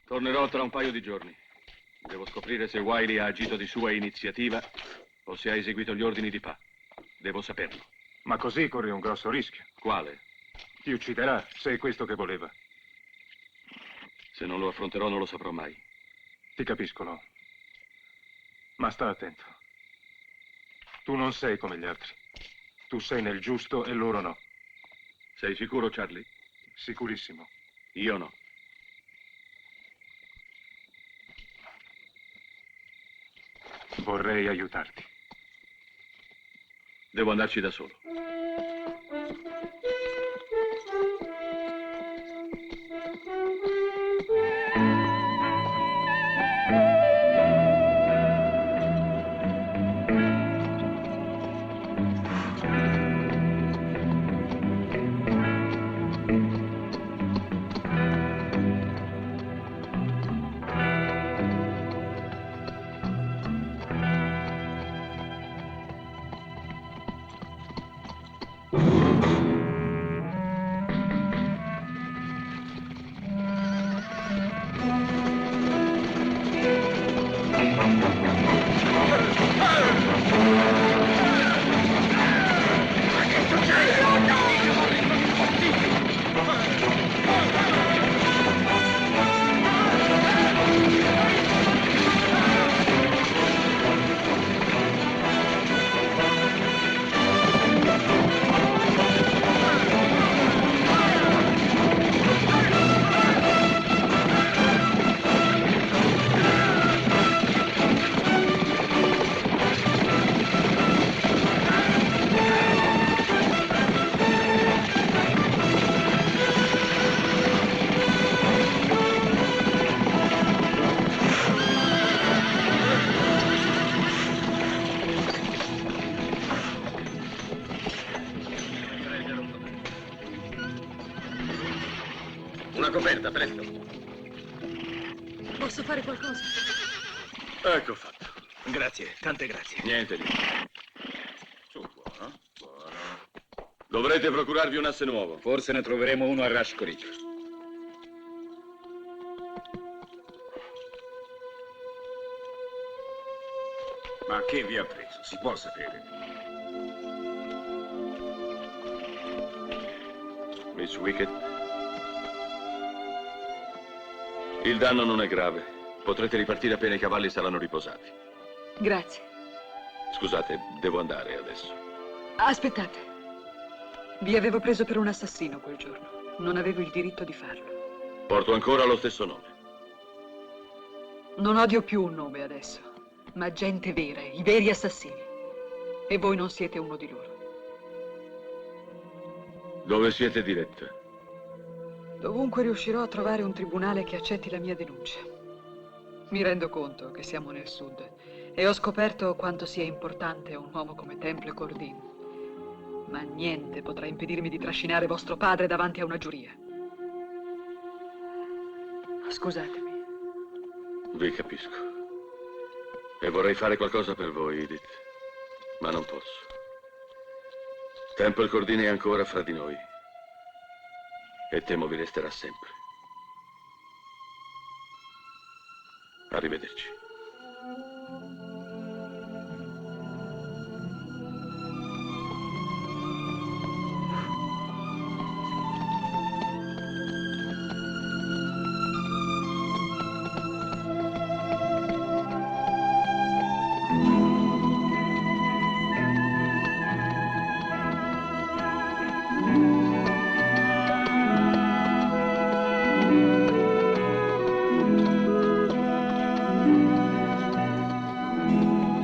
[SPEAKER 1] Tornerò tra un paio di giorni. Devo scoprire se Wiley ha agito di sua iniziativa o se ha eseguito gli ordini di Pa. Devo saperlo.
[SPEAKER 4] Ma così corri un grosso rischio.
[SPEAKER 1] Quale?
[SPEAKER 4] Ti ucciderà, se è questo che voleva.
[SPEAKER 1] Se non lo affronterò non lo saprò mai.
[SPEAKER 4] Ti capisco, no? Ma sta attento. Tu non sei come gli altri. Tu sei nel giusto e loro no.
[SPEAKER 1] Sei sicuro, Charlie?
[SPEAKER 4] Sicurissimo.
[SPEAKER 1] Io no.
[SPEAKER 4] Vorrei aiutarti.
[SPEAKER 1] Devo andarci da solo.
[SPEAKER 5] Una coperta, presto.
[SPEAKER 11] Posso fare qualcosa?
[SPEAKER 5] Ecco fatto.
[SPEAKER 10] Grazie, tante grazie.
[SPEAKER 5] Niente di su, buono, buono. Dovrete procurarvi un asse nuovo.
[SPEAKER 1] Forse ne troveremo uno a Rashkorik.
[SPEAKER 13] Ma che vi ha preso? Si può sapere?
[SPEAKER 8] Miss Wickett? Il danno non è grave. Potrete ripartire appena i cavalli saranno riposati.
[SPEAKER 3] Grazie.
[SPEAKER 8] Scusate, devo andare adesso.
[SPEAKER 3] Aspettate. Vi avevo preso per un assassino quel giorno. Non avevo il diritto di farlo.
[SPEAKER 8] Porto ancora lo stesso nome.
[SPEAKER 3] Non odio più un nome adesso, ma gente vera, i veri assassini. E voi non siete uno di loro.
[SPEAKER 8] Dove siete diretta?
[SPEAKER 3] Dovunque riuscirò a trovare un tribunale che accetti la mia denuncia. Mi rendo conto che siamo nel sud e ho scoperto quanto sia importante un uomo come Temple Cordin. Ma niente potrà impedirmi di trascinare vostro padre davanti a una giuria. Scusatemi.
[SPEAKER 8] Vi capisco. E vorrei fare qualcosa per voi, Edith, ma non posso. Temple Cordin è ancora fra di noi. E temo vi resterà sempre. Arrivederci.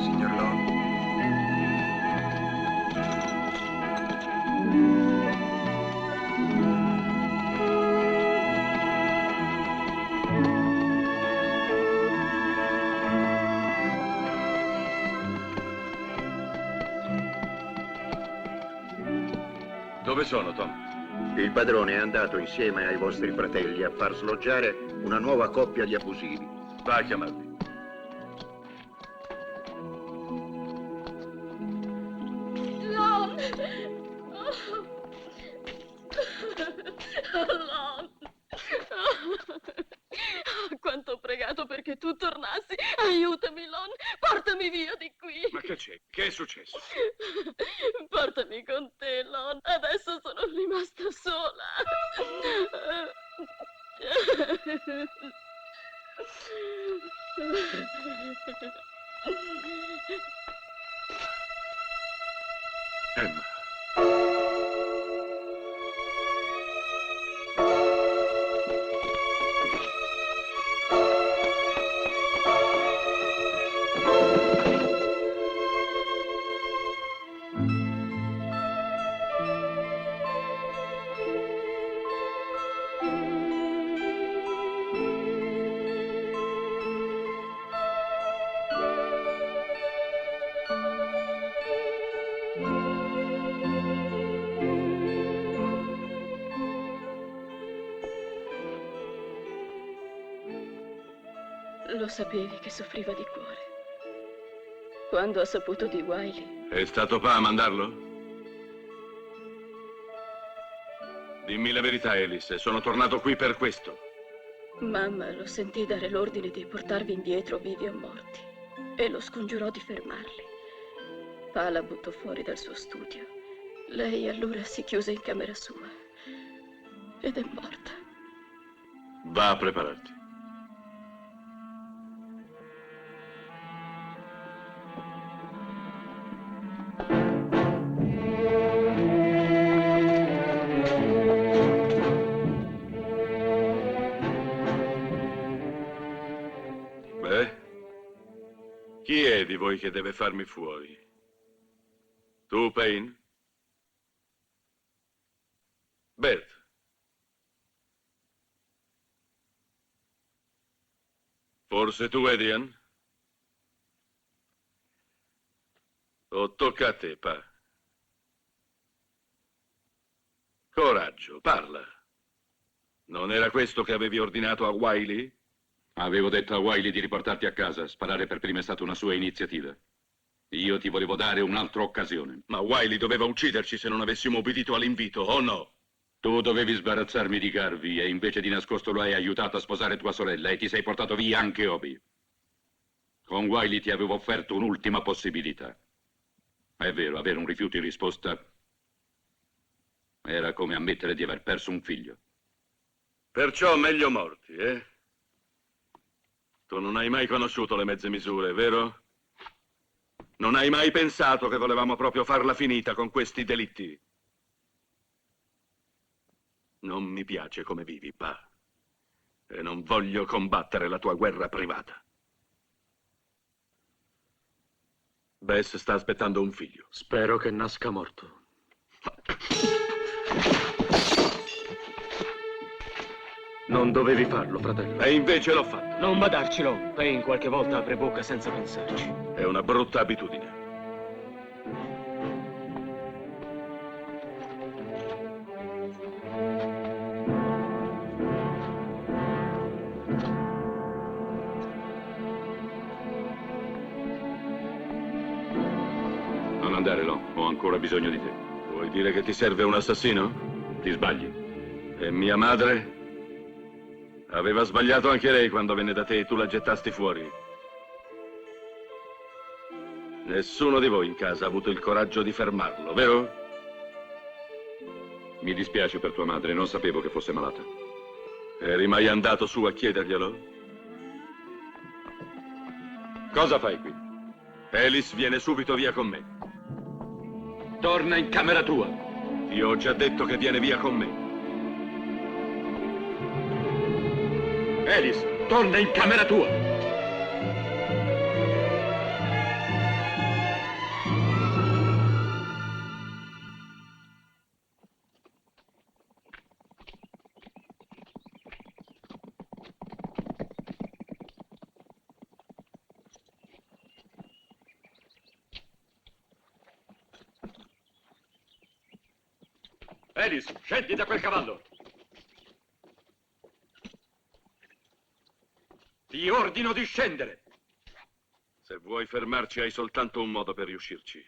[SPEAKER 2] Signor Lon,
[SPEAKER 8] Dove sono, Tom?
[SPEAKER 10] Il padrone è andato insieme ai vostri fratelli a far sloggiare una nuova coppia di abusivi.
[SPEAKER 8] Va a chiamarli.
[SPEAKER 11] Lon! Lon! Quanto ho pregato perché tu tornassi. Aiutami, Lon. Portami via di qui.
[SPEAKER 4] Ma che c'è? Che è successo?
[SPEAKER 11] Portami con te, Lon. Adesso sono rimasta sola.
[SPEAKER 8] Emma.
[SPEAKER 11] Lo sapevi che soffriva di cuore. Quando ha saputo di Wiley,
[SPEAKER 8] È stato Pa a mandarlo? Dimmi la verità, Alice. Sono tornato qui per questo.
[SPEAKER 11] mamma lo sentì dare l'ordine di portarvi indietro vivi o morti e lo scongiurò di fermarli. Pa la buttò fuori dal suo studio. Lei allora si chiuse in camera sua ed è morta.
[SPEAKER 8] Va a prepararti. Beh, chi è di voi che deve farmi fuori? Tu, Payne? Bert? Forse tu, Adrian? O tocca a te, Pa? Coraggio, parla. Non era questo che avevi ordinato a Wiley?
[SPEAKER 1] Avevo detto a Wiley di riportarti a casa. Sparare per prima è stata una sua iniziativa. Io ti volevo dare un'altra occasione.
[SPEAKER 8] Ma Wiley doveva ucciderci se non avessimo obbedito all'invito, o no?
[SPEAKER 1] Tu dovevi sbarazzarmi di Garvey e invece di nascosto lo hai aiutato a sposare tua sorella e ti sei portato via anche Obi. Con Wiley ti avevo offerto un'ultima possibilità. È vero, avere un rifiuto in risposta era come ammettere di aver perso un figlio.
[SPEAKER 8] Perciò meglio morti, eh? Tu non hai mai conosciuto le mezze misure, vero? Non hai mai pensato che volevamo proprio farla finita con questi delitti? Non mi piace come vivi, Pa. E non voglio combattere la tua guerra privata. Bess sta aspettando un figlio.
[SPEAKER 10] Spero che nasca morto. Non dovevi farlo, fratello.
[SPEAKER 8] E invece l'ho fatto.
[SPEAKER 10] Non badarcelo. Payne qualche volta apre bocca senza pensarci.
[SPEAKER 8] È una brutta abitudine.
[SPEAKER 1] Non andare, Lon. Ho ancora bisogno di te.
[SPEAKER 8] Vuoi dire che ti serve un assassino?
[SPEAKER 1] Ti sbagli.
[SPEAKER 8] E mia madre? Aveva sbagliato anche lei quando venne da te e tu la gettasti fuori. Nessuno di voi in casa ha avuto il coraggio di fermarlo, vero?
[SPEAKER 1] Mi dispiace per tua madre, non sapevo che fosse malata.
[SPEAKER 8] Eri mai andato su a chiederglielo? Cosa fai qui? Alice viene subito via con me.
[SPEAKER 1] Torna in camera tua.
[SPEAKER 8] Ti ho già detto che viene via con me.
[SPEAKER 1] Alice, torna in camera tua. Alice, scendi da quel cavallo. Ti ordino di scendere.
[SPEAKER 8] Se vuoi fermarci hai soltanto un modo per riuscirci.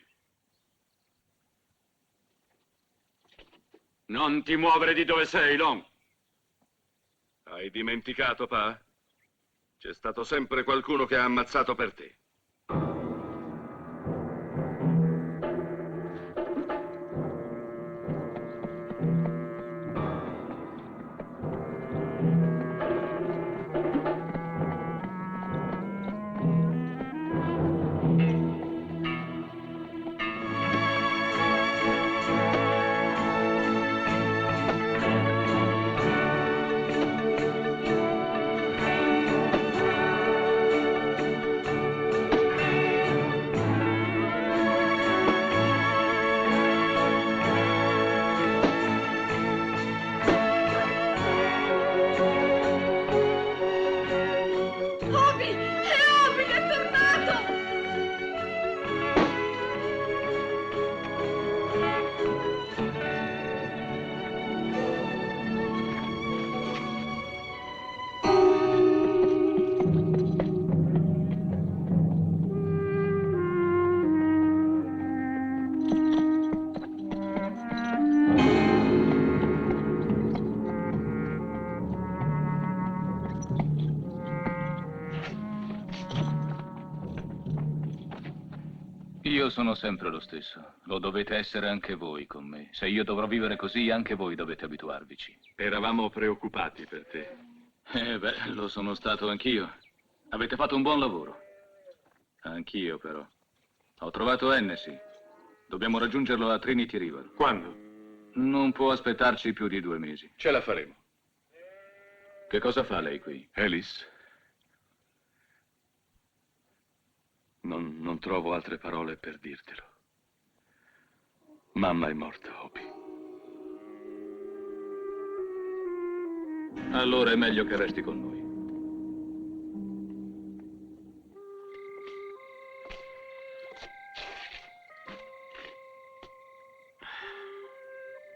[SPEAKER 1] Non ti muovere di dove sei, Long.
[SPEAKER 8] Hai dimenticato, Pa? C'è stato sempre qualcuno che ha ammazzato per te.
[SPEAKER 15] Io sono sempre lo stesso. Lo dovete essere anche voi con me. Se io dovrò vivere così, anche voi dovete abituarvici.
[SPEAKER 8] Eravamo preoccupati per te.
[SPEAKER 15] Beh, lo sono stato anch'io. Avete fatto un buon lavoro. Anch'io, però. Ho trovato Hennessy. Dobbiamo raggiungerlo a Trinity River.
[SPEAKER 4] Quando?
[SPEAKER 15] Non può aspettarci più di 2 mesi.
[SPEAKER 14] Ce la faremo.
[SPEAKER 15] Che cosa fa lei qui?
[SPEAKER 8] Alice? Non trovo altre parole per dirtelo. Mamma è morta, Opie.
[SPEAKER 15] Allora è meglio che resti con noi.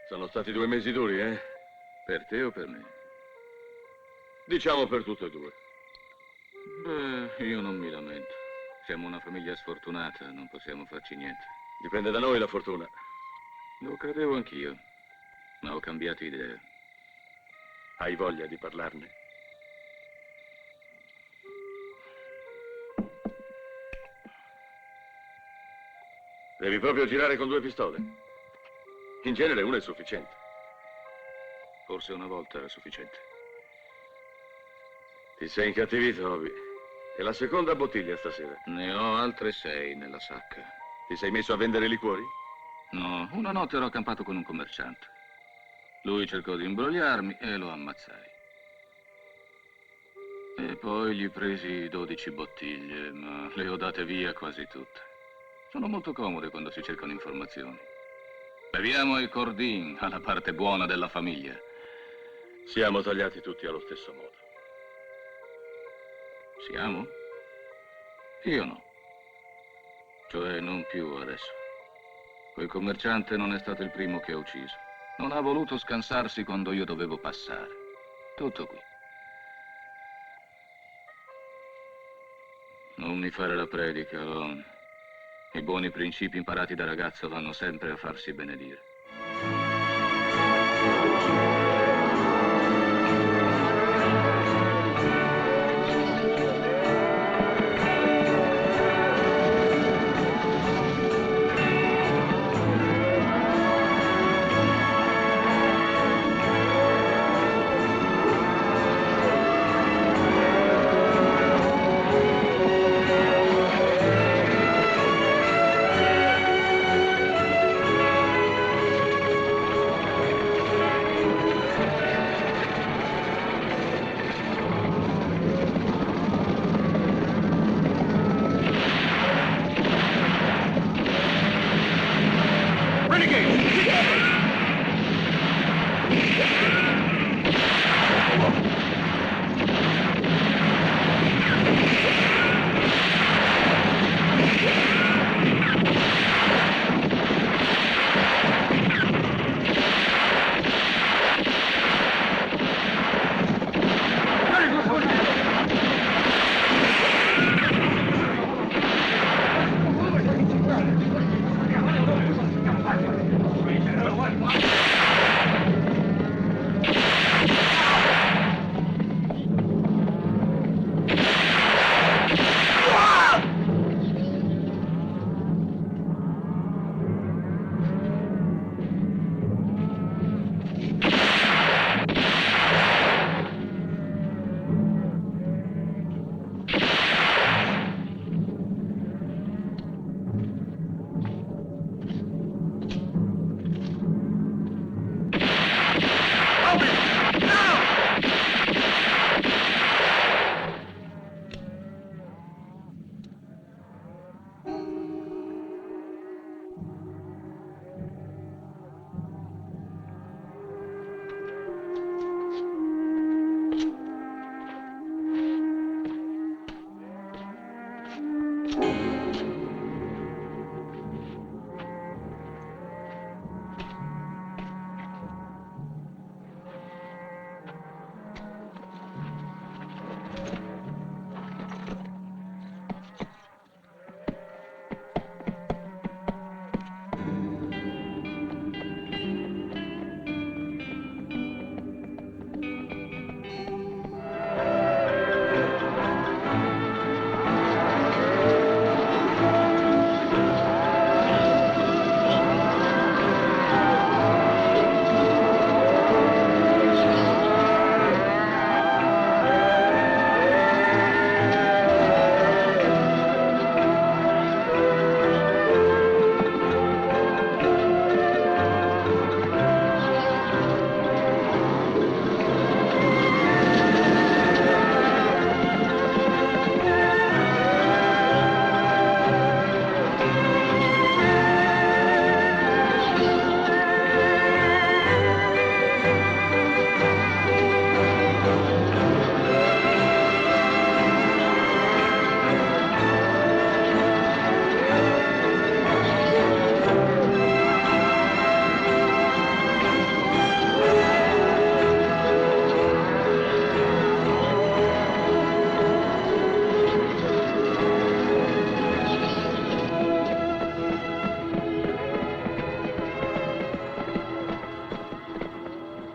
[SPEAKER 8] Sono stati 2 mesi duri, eh?
[SPEAKER 15] Per te o per me?
[SPEAKER 8] Diciamo per tutte e due.
[SPEAKER 15] Beh, io non mi lamento. Siamo una famiglia sfortunata, non possiamo farci niente.
[SPEAKER 8] Dipende da noi la fortuna.
[SPEAKER 15] Lo credevo anch'io, ma ho cambiato idea.
[SPEAKER 8] Hai voglia di parlarne?
[SPEAKER 14] Devi proprio girare con 2 pistole? In genere una è sufficiente.
[SPEAKER 15] Forse una volta era sufficiente.
[SPEAKER 14] Ti sei incattivito, Obi. E la seconda bottiglia stasera?
[SPEAKER 15] Ne ho altre 6 nella sacca.
[SPEAKER 14] Ti sei messo a vendere liquori?
[SPEAKER 15] No, una notte ero accampato con un commerciante. Lui cercò di imbrogliarmi e lo ammazzai. E poi gli presi 12 bottiglie, ma le ho date via quasi tutte. Sono molto comode quando si cercano informazioni. Beviamo ai Cordin, alla parte buona della famiglia.
[SPEAKER 14] Siamo tagliati tutti allo stesso modo.
[SPEAKER 15] Siamo? Io no. Cioè non più adesso. Quel commerciante non è stato il primo che ho ucciso. Non ha voluto scansarsi quando io dovevo passare. Tutto qui. Non mi fare la predica, Lon. I buoni principi imparati da ragazzo vanno sempre a farsi benedire.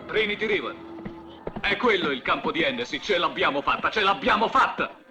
[SPEAKER 15] Trinity River. È quello il campo di Hennessy, ce l'abbiamo fatta, ce l'abbiamo fatta!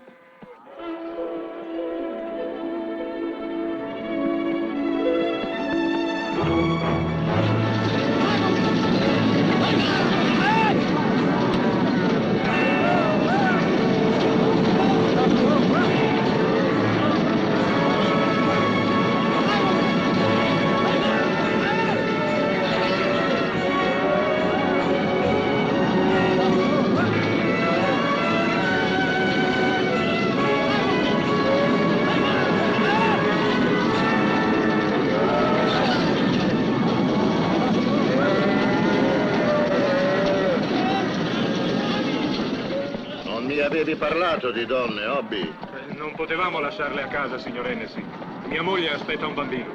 [SPEAKER 16] Non mi avevi parlato di donne, Hobby?
[SPEAKER 4] Non potevamo lasciarle a casa, signor Hennessy. Mia moglie aspetta un bambino.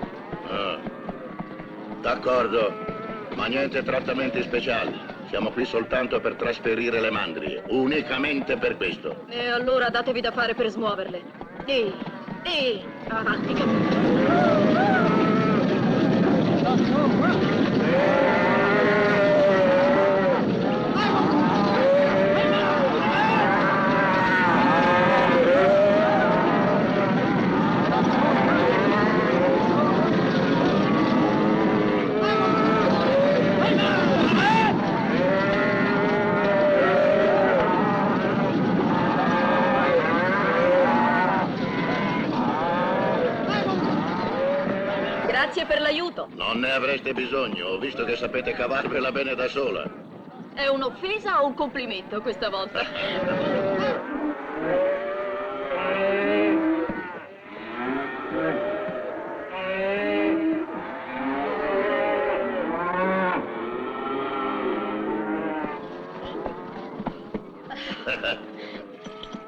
[SPEAKER 16] Ah. D'accordo, ma niente trattamenti speciali. Siamo qui soltanto per trasferire le mandrie, unicamente per questo.
[SPEAKER 11] E allora datevi da fare per smuoverle. Avanti, Grazie per l'aiuto.
[SPEAKER 16] Non ne avreste bisogno, ho visto che sapete cavarvela bene da sola.
[SPEAKER 11] È un'offesa o un complimento questa volta?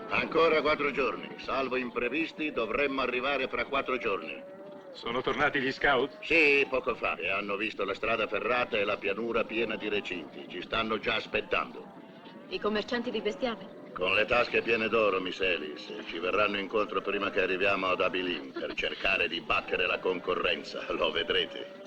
[SPEAKER 16] Ancora 4 giorni, salvo imprevisti, dovremmo arrivare fra 4 giorni.
[SPEAKER 4] Sono tornati gli scout?
[SPEAKER 16] Sì, poco fa, e hanno visto la strada ferrata e la pianura piena di recinti. Ci stanno già aspettando.
[SPEAKER 11] I commercianti di bestiame?
[SPEAKER 16] Con le tasche piene d'oro, Miss Ellis, ci verranno incontro prima che arriviamo ad Abilene per cercare di battere la concorrenza, lo vedrete.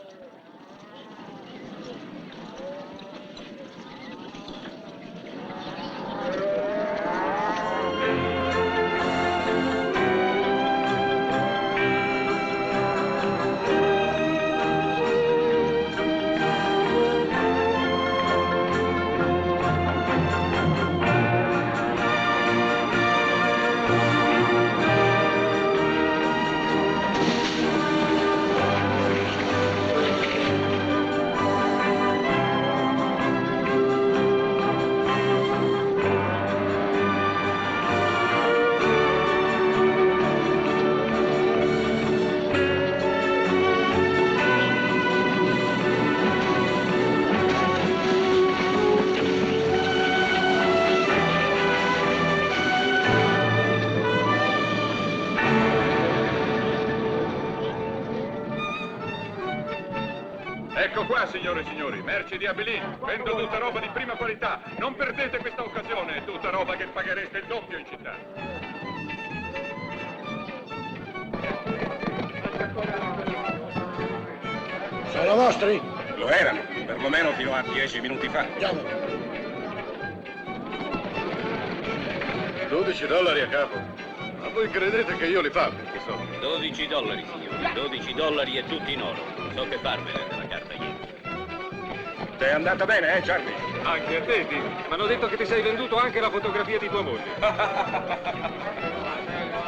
[SPEAKER 1] Ecco qua, signore e signori, merci di Abilene. Vendo tutta roba di prima qualità. Non perdete questa occasione, è tutta roba che paghereste il doppio in città.
[SPEAKER 7] Sono vostri?
[SPEAKER 13] Lo erano, perlomeno fino a 10 minuti fa.
[SPEAKER 7] Andiamo.
[SPEAKER 14] $12 a capo. Ma voi credete che io li faccia questi soldi?
[SPEAKER 17] $12, signori. $12 e tutti in oro. So che farmene della carta ieri.
[SPEAKER 13] Ti è andata bene, Charlie?
[SPEAKER 4] Anche a te, Dick. Mi hanno detto che ti sei venduto anche la fotografia di tua moglie.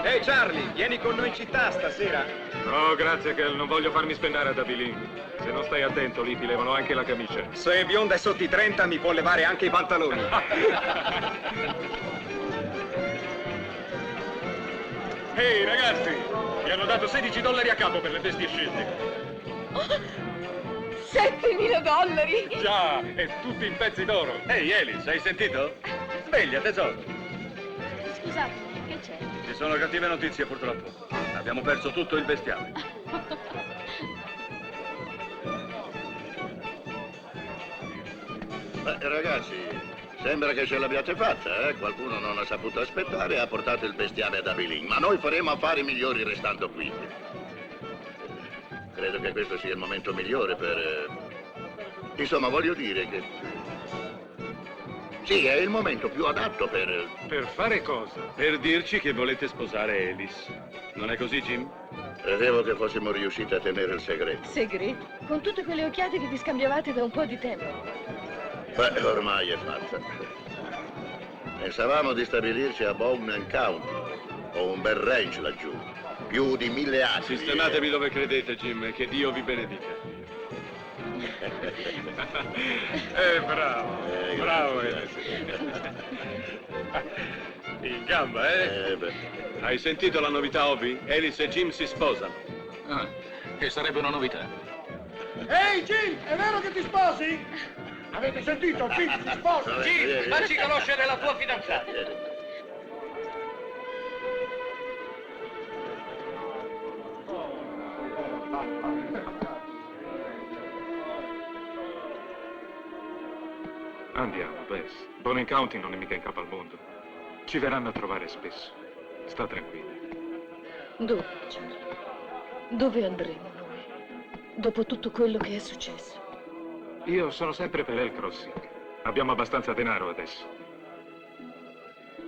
[SPEAKER 2] Ehi, Charlie, vieni con noi in città stasera.
[SPEAKER 4] No, grazie, Kel, non voglio farmi spennare ad Abilene. Se non stai attento, lì ti levano anche la camicia.
[SPEAKER 2] Se è bionda e sotto i 30 mi può levare anche i pantaloni.
[SPEAKER 4] Ehi, ragazzi, mi hanno dato $16 a capo per le bestie scelte.
[SPEAKER 11] $7.000!
[SPEAKER 4] Già, e tutti in pezzi d'oro.
[SPEAKER 14] Ehi, Alice, hai sentito? Sveglia, tesoro.
[SPEAKER 11] Scusate, che c'è?
[SPEAKER 14] Ci sono cattive notizie, purtroppo. Abbiamo perso tutto il bestiame.
[SPEAKER 16] Beh, ragazzi, sembra che ce l'abbiate fatta, eh? Qualcuno non ha saputo aspettare e ha portato il bestiame ad Abilene, ma noi faremo affari migliori restando qui. Credo che questo sia il momento migliore per... Insomma, voglio dire che... Sì, è il momento più adatto per...
[SPEAKER 4] Per fare cosa?
[SPEAKER 14] Per dirci che volete sposare Alice. Non è così, Jim?
[SPEAKER 16] Credevo che fossimo riusciti a tenere il segreto.
[SPEAKER 11] Segreto? Con tutte quelle occhiate che vi scambiavate da un po' di tempo.
[SPEAKER 16] Beh, ormai è fatta. Pensavamo di stabilirci a Bowman County. Ho un bel ranch laggiù. Più di 1000 acri.
[SPEAKER 14] Sistematevi dove credete, Jim, e che Dio vi benedica.
[SPEAKER 4] Bravo, bravo. In gamba, eh?
[SPEAKER 14] Hai sentito la novità, Obi? Alice e Jim si sposano.
[SPEAKER 15] Ah, che sarebbe una novità.
[SPEAKER 9] Ehi, Jim, è vero che ti sposi? Avete sentito? Jim si sposa!
[SPEAKER 17] Jim, facci conoscere la tua fidanzata.
[SPEAKER 4] Andiamo, Bess. Bowman County non è mica in capo al mondo. Ci verranno a trovare spesso. Sta tranquilla.
[SPEAKER 11] Dove, Charlie? Dove andremo noi? Dopo tutto quello che è successo?
[SPEAKER 4] Io sono sempre per El Crossing. Abbiamo abbastanza denaro adesso.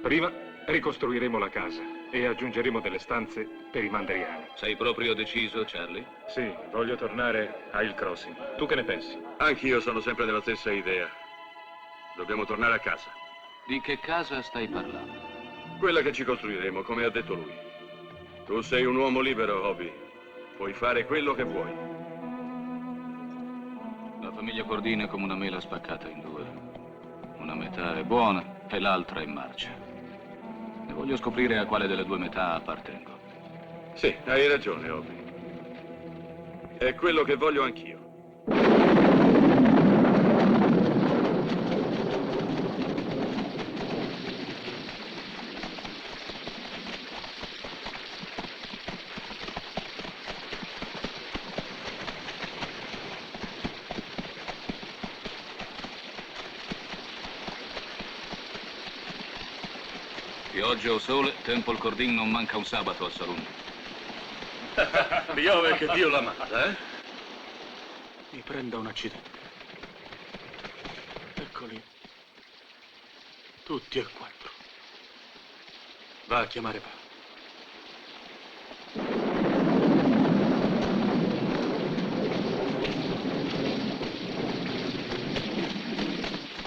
[SPEAKER 4] Prima ricostruiremo la casa e aggiungeremo delle stanze per i mandriani.
[SPEAKER 15] Sei proprio deciso, Charlie?
[SPEAKER 4] Sì, voglio tornare a El Crossing. Tu che ne pensi?
[SPEAKER 14] Anch'io sono sempre della stessa idea. Dobbiamo tornare a casa.
[SPEAKER 15] Di che casa stai parlando?
[SPEAKER 14] Quella che ci costruiremo, come ha detto lui. Tu sei un uomo libero, Obi. Puoi fare quello che vuoi.
[SPEAKER 15] La famiglia Cordini è come una mela spaccata in due. Una metà è buona e l'altra è marcia. E voglio scoprire a quale delle due metà appartengo.
[SPEAKER 14] Sì, hai ragione, Obi. È quello che voglio anch'io.
[SPEAKER 15] Pioggia o sole, Temple Cordin non manca un sabato al saloon.
[SPEAKER 14] Piove che Dio la manda, eh?
[SPEAKER 7] Mi prenda un accidente. Eccoli. Tutti e 4. Va a chiamare papà.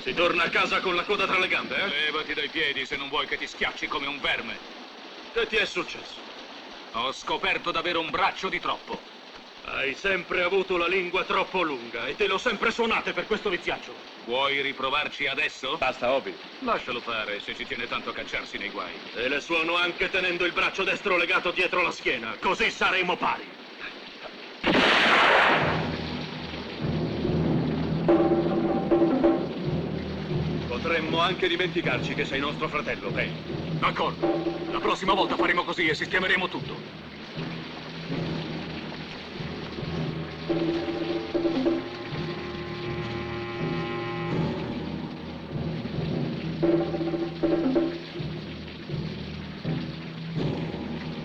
[SPEAKER 14] Si torna a casa con la coda tra le gambe, eh?
[SPEAKER 15] Levati dai piedi se non vuoi che ti schiacci come un verme.
[SPEAKER 14] Che ti è successo?
[SPEAKER 15] Ho scoperto d'avere un braccio di troppo.
[SPEAKER 14] Hai sempre avuto la lingua troppo lunga e te l'ho sempre suonata per questo viziaccio.
[SPEAKER 15] Vuoi riprovarci adesso?
[SPEAKER 14] Basta, Obi.
[SPEAKER 15] Lascialo fare se ci tiene tanto a cacciarsi nei guai.
[SPEAKER 14] E le suono anche tenendo il braccio destro legato dietro la schiena, così saremo pari. Potremmo anche dimenticarci che sei nostro fratello, Ray.
[SPEAKER 15] D'accordo. La prossima volta faremo così e sistemeremo tutto.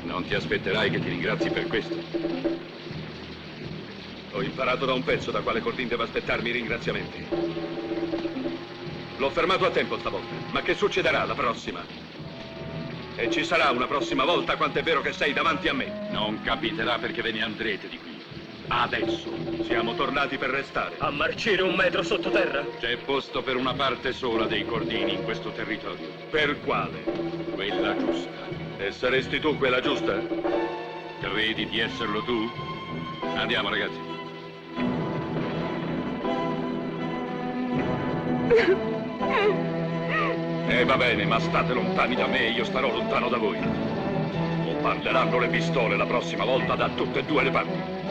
[SPEAKER 14] Non ti aspetterai che ti ringrazi per questo. Ho imparato da un pezzo da quale Cordin deve aspettarmi i ringraziamenti. L'ho fermato a tempo stavolta, ma che succederà la prossima? E ci sarà una prossima volta, quanto è vero che sei davanti a me.
[SPEAKER 1] Non capiterà perché ve ne andrete di qui. Adesso.
[SPEAKER 14] Siamo tornati per restare.
[SPEAKER 17] A marcire 1 metro sottoterra?
[SPEAKER 1] C'è posto per una parte sola dei Cordini in questo territorio.
[SPEAKER 14] Per quale?
[SPEAKER 1] Quella giusta.
[SPEAKER 14] E saresti tu quella giusta?
[SPEAKER 1] Credi di esserlo tu? Andiamo, ragazzi.
[SPEAKER 14] Va bene, ma state lontani da me e io starò lontano da voi. O parleranno le pistole la prossima volta da tutte e due le parti.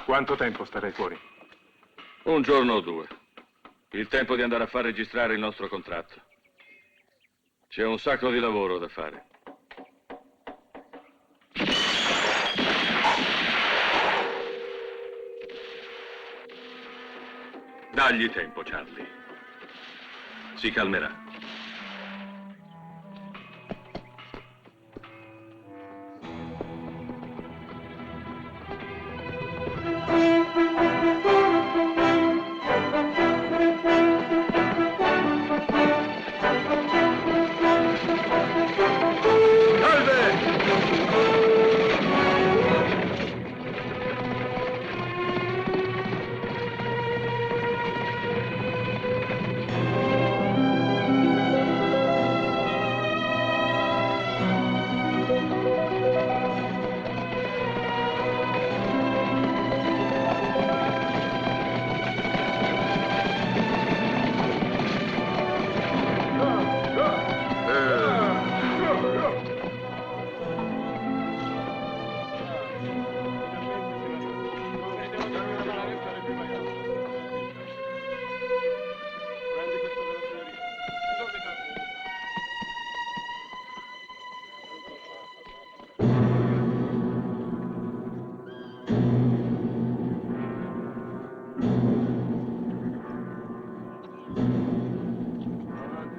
[SPEAKER 4] Quanto tempo starei fuori?
[SPEAKER 14] 1 giorno o 2. Il tempo di andare a far registrare il nostro contratto. C'è un sacco di lavoro da fare. Dagli tempo, Charlie. Si calmerà.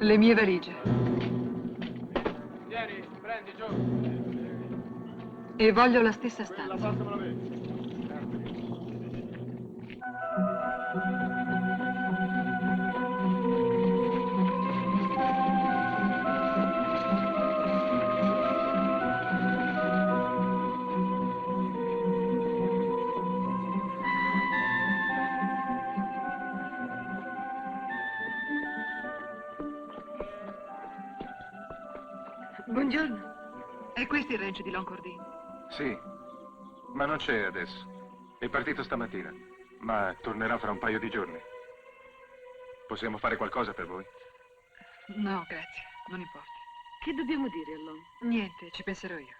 [SPEAKER 3] Le mie valigie.
[SPEAKER 9] Vieni, prendi, giù.
[SPEAKER 3] E voglio la stessa stanza. Buongiorno. È questo il ranch di Loncordine?
[SPEAKER 4] Sì, ma non c'è adesso. È partito stamattina, ma tornerà fra un paio di giorni. Possiamo fare qualcosa per voi?
[SPEAKER 3] No, grazie. Non importa.
[SPEAKER 18] Che dobbiamo dire a Lon?
[SPEAKER 3] Niente, ci penserò io.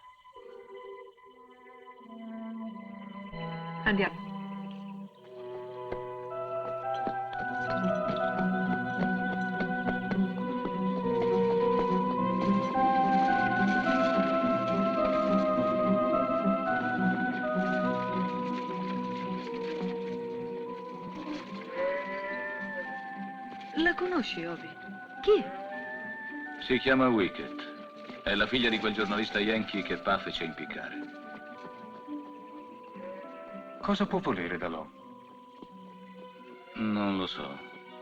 [SPEAKER 3] Andiamo.
[SPEAKER 18] La conosci, Obi? Chi è?
[SPEAKER 15] Si chiama Wickett. È la figlia di quel giornalista yankee che Pa fece impiccare.
[SPEAKER 4] Cosa può volere da Lon?
[SPEAKER 15] Non lo so,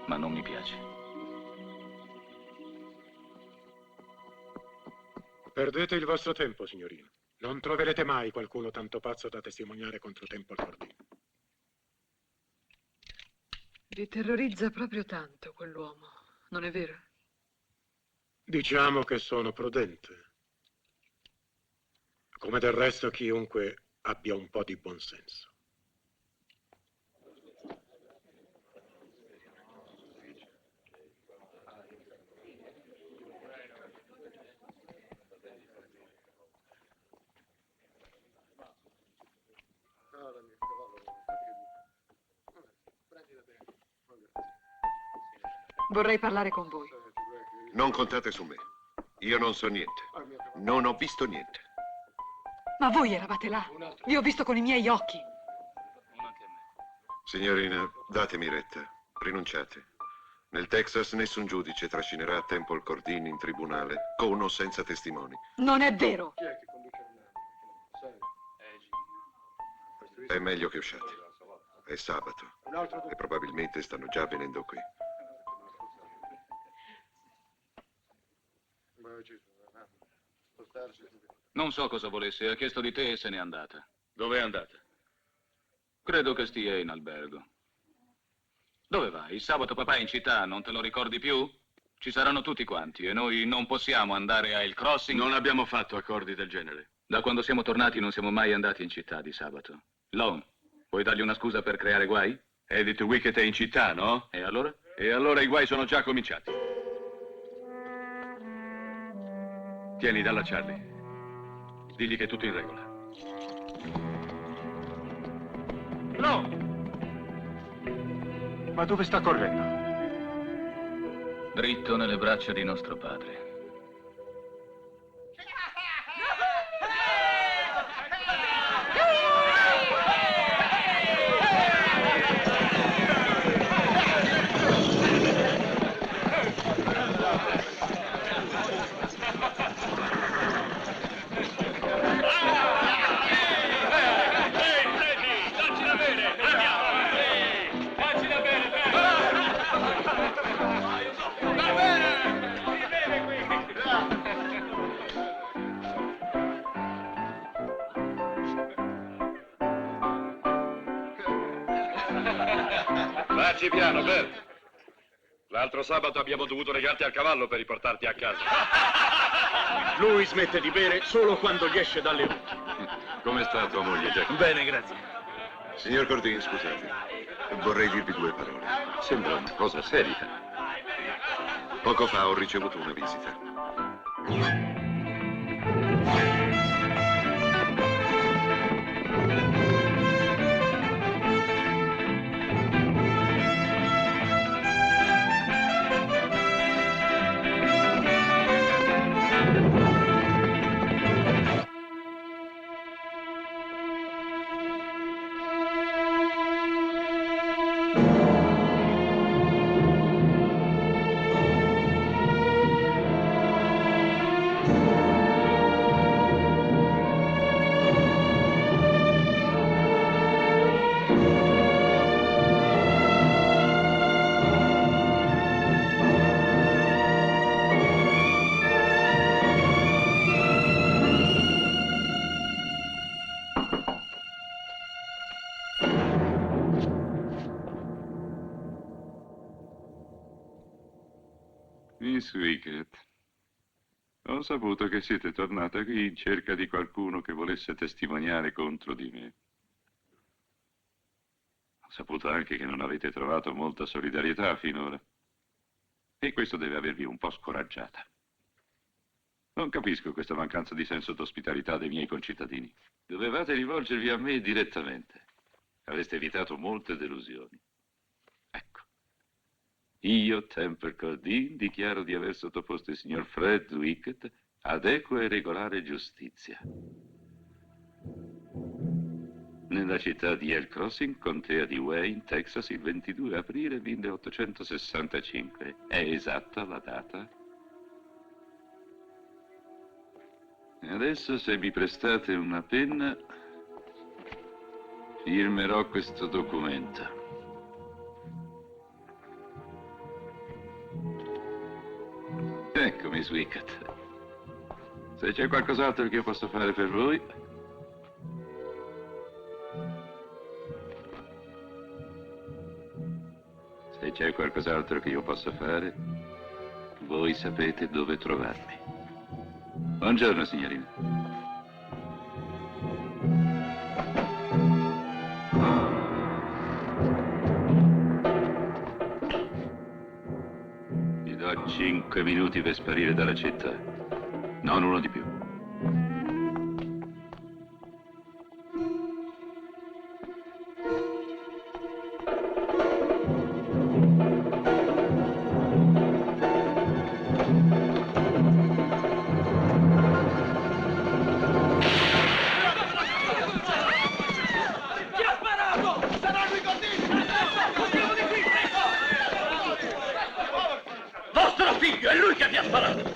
[SPEAKER 15] ma non mi piace.
[SPEAKER 7] Perdete il vostro tempo, signorino. Non troverete mai qualcuno tanto pazzo da testimoniare contro Temple Cordine.
[SPEAKER 3] Vi terrorizza proprio tanto quell'uomo, non è vero?
[SPEAKER 7] Diciamo che sono prudente. Come del resto chiunque abbia un po' di buonsenso.
[SPEAKER 3] Vorrei parlare con voi.
[SPEAKER 19] Non contate su me. Io non so niente. Non ho visto niente.
[SPEAKER 3] Ma voi eravate là. Vi ho visto con i miei occhi.
[SPEAKER 19] Signorina, datemi retta. Rinunciate. Nel Texas nessun giudice trascinerà Temple Cordine in tribunale con o senza testimoni.
[SPEAKER 3] Non è vero.
[SPEAKER 19] È meglio che usciate. È sabato e probabilmente stanno già venendo qui.
[SPEAKER 15] Non so cosa volesse, ha chiesto di te e se n'è andata.
[SPEAKER 14] Dove è andata?
[SPEAKER 15] Credo che stia in albergo. Dove vai? Il sabato papà è in città, non te lo ricordi più? Ci saranno tutti quanti e noi non possiamo andare a Hill Crossing.
[SPEAKER 14] Non abbiamo fatto accordi del genere.
[SPEAKER 15] Da quando siamo tornati non siamo mai andati in città di sabato. Lon, puoi dargli una scusa per creare guai?
[SPEAKER 14] Edith Wickett è in città, no?
[SPEAKER 15] E allora?
[SPEAKER 14] E allora i guai sono già cominciati. Tieni, dalla Charlie. Digli che è tutto in regola.
[SPEAKER 7] No! Ma dove sta correndo?
[SPEAKER 15] Dritto nelle braccia di nostro padre.
[SPEAKER 14] Vacci piano, Bert. L'altro sabato abbiamo dovuto regarti al cavallo per riportarti a casa.
[SPEAKER 10] Lui smette di bere solo quando gli esce dalle ore.
[SPEAKER 14] Come sta tua moglie, Jack?
[SPEAKER 10] Bene, grazie.
[SPEAKER 19] Signor Cordin, scusate. Vorrei dirvi 2 parole.
[SPEAKER 14] Sembra una cosa seria.
[SPEAKER 19] Poco fa ho ricevuto una visita.
[SPEAKER 20] Miss Wickett, ho saputo che siete tornata qui in cerca di qualcuno che volesse testimoniare contro di me. Ho saputo anche che non avete trovato molta solidarietà finora. E questo deve avervi un po' scoraggiata. Non capisco questa mancanza di senso d'ospitalità dei miei concittadini. Dovevate rivolgervi a me direttamente. Avreste evitato molte delusioni. Ecco. Io, Temple Cordin, dichiaro di aver sottoposto il signor Fred Wickett ad equa e regolare giustizia. Nella città di El Crossing, contea di Wayne, Texas, il 22 aprile 1865. È esatta la data? E adesso, se mi prestate una penna, firmerò questo documento. Ecco, Miss Wickett. Se c'è qualcos'altro che io posso fare per voi... Se c'è qualcos'altro che io possa fare, voi sapete dove trovarmi. Buongiorno, signorina. Vi do 5 minuti per sparire dalla città. Non uno di più.
[SPEAKER 9] Vostro figlio, è lui che vi ha sparato!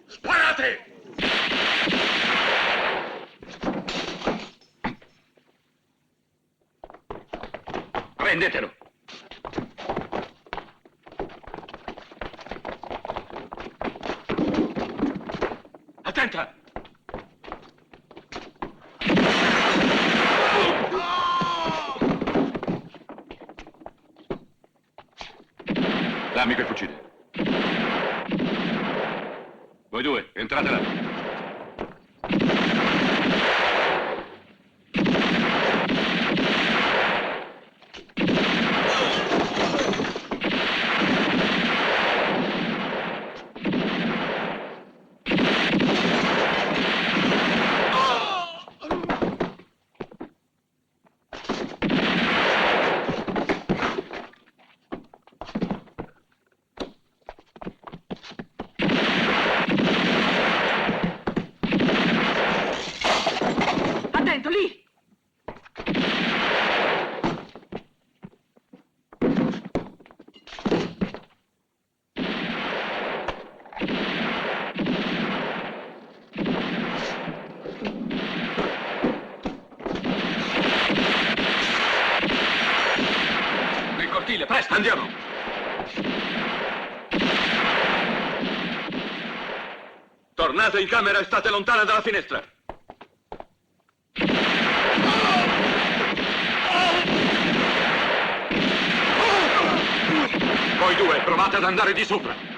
[SPEAKER 9] Sparate!
[SPEAKER 14] Prendetelo!
[SPEAKER 9] Attenta!
[SPEAKER 14] Dammi quel fucile. Voi due, entrate là.
[SPEAKER 18] Attento, lì!
[SPEAKER 14] Nel cortile, presto, andiamo! Tornate in camera e state lontana dalla finestra.
[SPEAKER 1] Voi due, provate ad andare di sopra.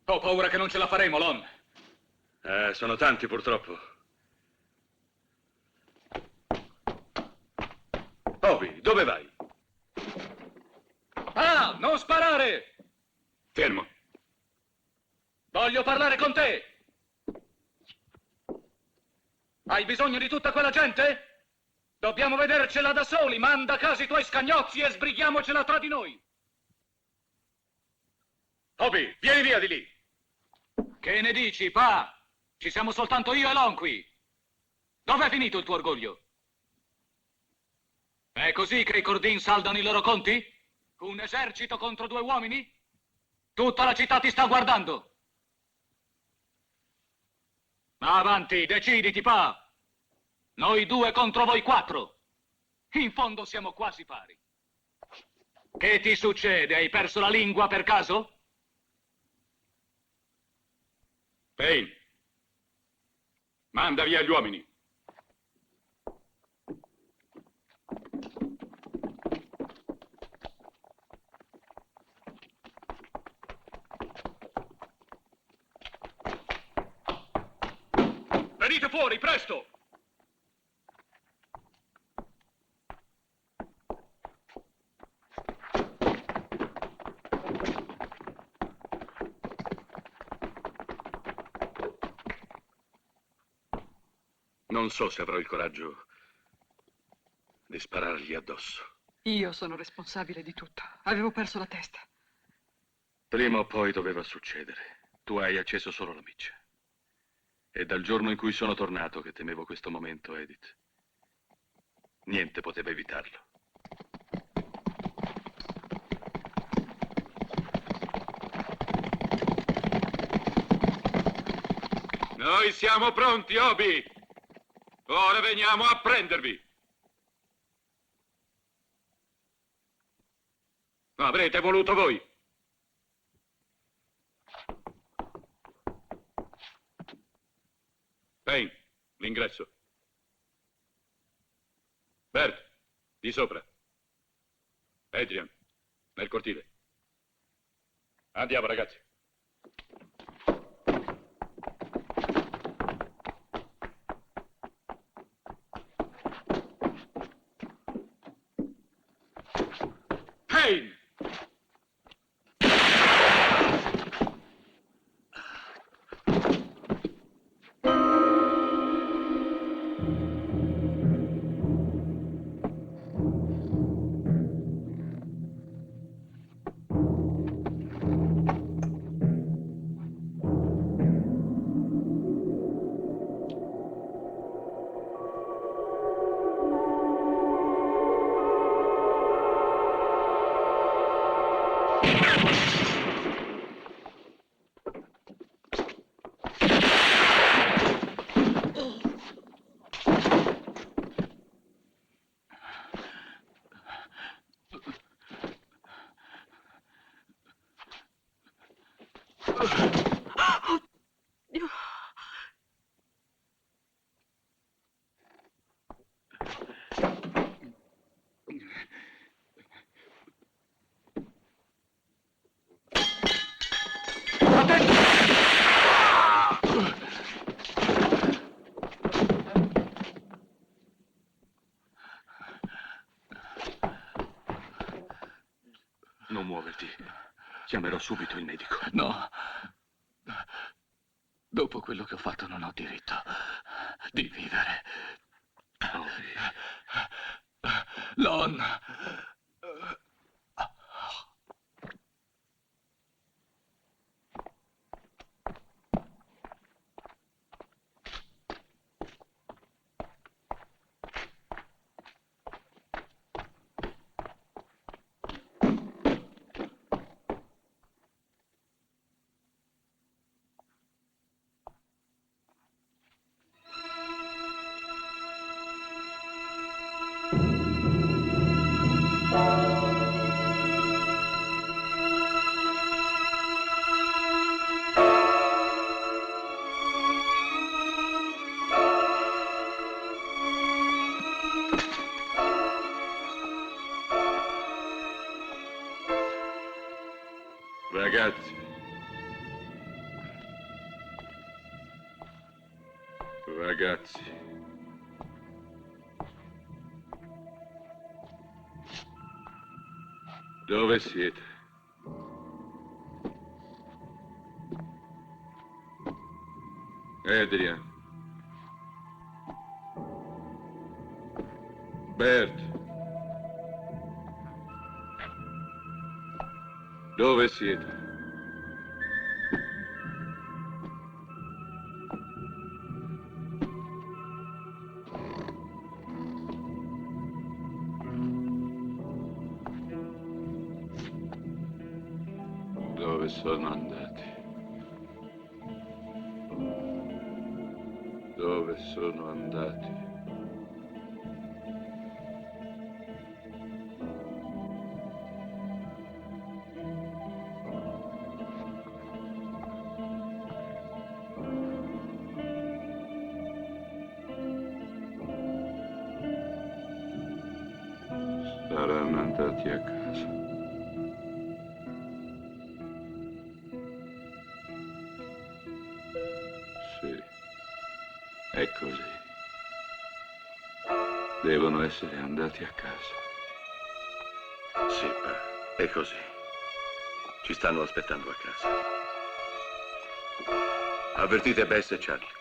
[SPEAKER 14] Ho paura che non ce la faremo, Lon.
[SPEAKER 8] Sono tanti purtroppo.
[SPEAKER 14] Obi, dove vai? Ah, non sparare!
[SPEAKER 1] Fermo.
[SPEAKER 14] Voglio parlare con te! Hai bisogno di tutta quella gente? Dobbiamo vedercela da soli. Manda a casa i tuoi scagnozzi e sbrighiamocela tra di noi.
[SPEAKER 1] Obi, vieni via di lì.
[SPEAKER 14] Che ne dici, Pa? Ci siamo soltanto io e Lon qui. Dov'è finito il tuo orgoglio? È così che i Cordin saldano i loro conti? Un esercito contro 2 uomini? Tutta la città ti sta guardando. Avanti, deciditi, Pa. Noi 2 contro voi 4. In fondo siamo quasi pari. Che ti succede? Hai perso la lingua per caso?
[SPEAKER 1] Payne, manda via gli uomini.
[SPEAKER 14] Venite fuori, presto!
[SPEAKER 8] Non so se avrò il coraggio di sparargli addosso.
[SPEAKER 3] Io sono responsabile di tutto. Avevo perso la testa.
[SPEAKER 15] Prima o poi doveva succedere. Tu hai acceso solo la miccia. È dal giorno in cui sono tornato che temevo questo momento, Edith. Niente poteva evitarlo.
[SPEAKER 1] Noi siamo pronti, Obi. Ora veniamo a prendervi. Avrete voluto voi. Payne, l'ingresso. Bert, di sopra. Adrian, nel cortile. Andiamo, ragazzi. Payne!
[SPEAKER 15] Non muoverti. Chiamerò subito il medico. No. Dopo quello che ho fatto non ho diritto di vivere. Lon.
[SPEAKER 20] Ragazzi. Ragazzi. Dove siete? Adrian. Bert. Dove siete? Dove sono andati? Dove sono andati? Saranno andati a casa. Sì, è così. Devono essere andati a casa.
[SPEAKER 8] Sì, è così. Ci stanno aspettando a casa. Avvertite Bess e Charlie.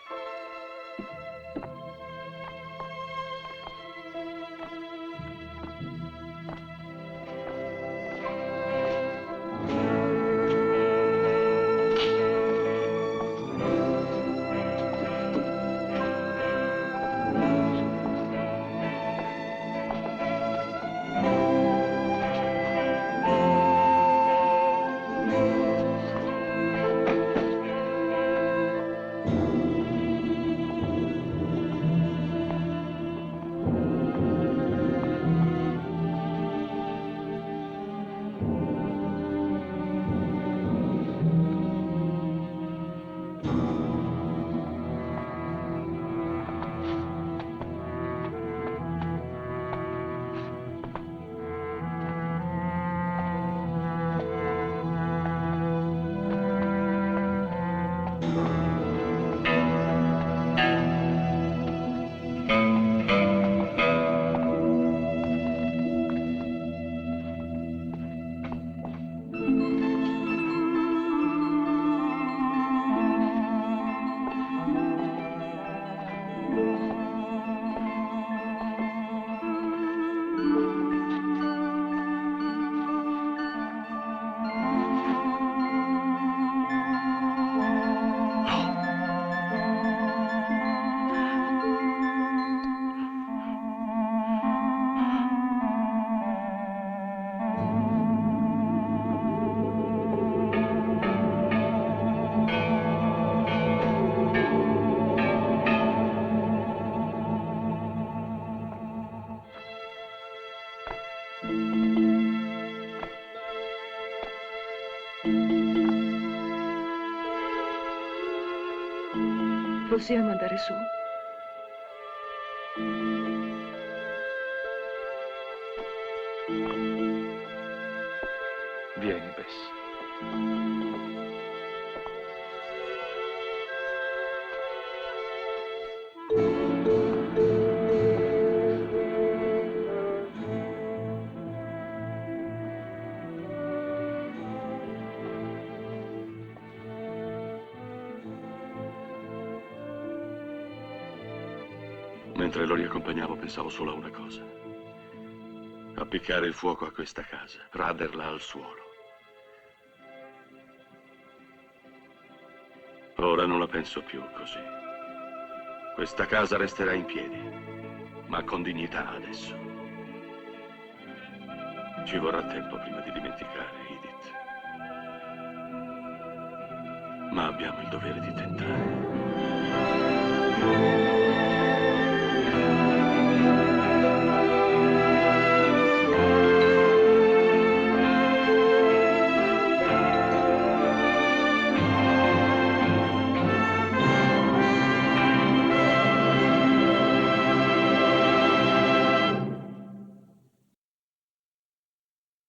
[SPEAKER 11] Possiamo andare su?
[SPEAKER 4] Vieni, Bess.
[SPEAKER 8] Mentre lo riaccompagnavo pensavo solo a una cosa. Appiccare il fuoco a questa casa, raderla al suolo. Ora non la penso più così. Questa casa resterà in piedi, ma con dignità adesso. Ci vorrà tempo prima di dimenticare, Edith. Ma abbiamo il dovere di tentare.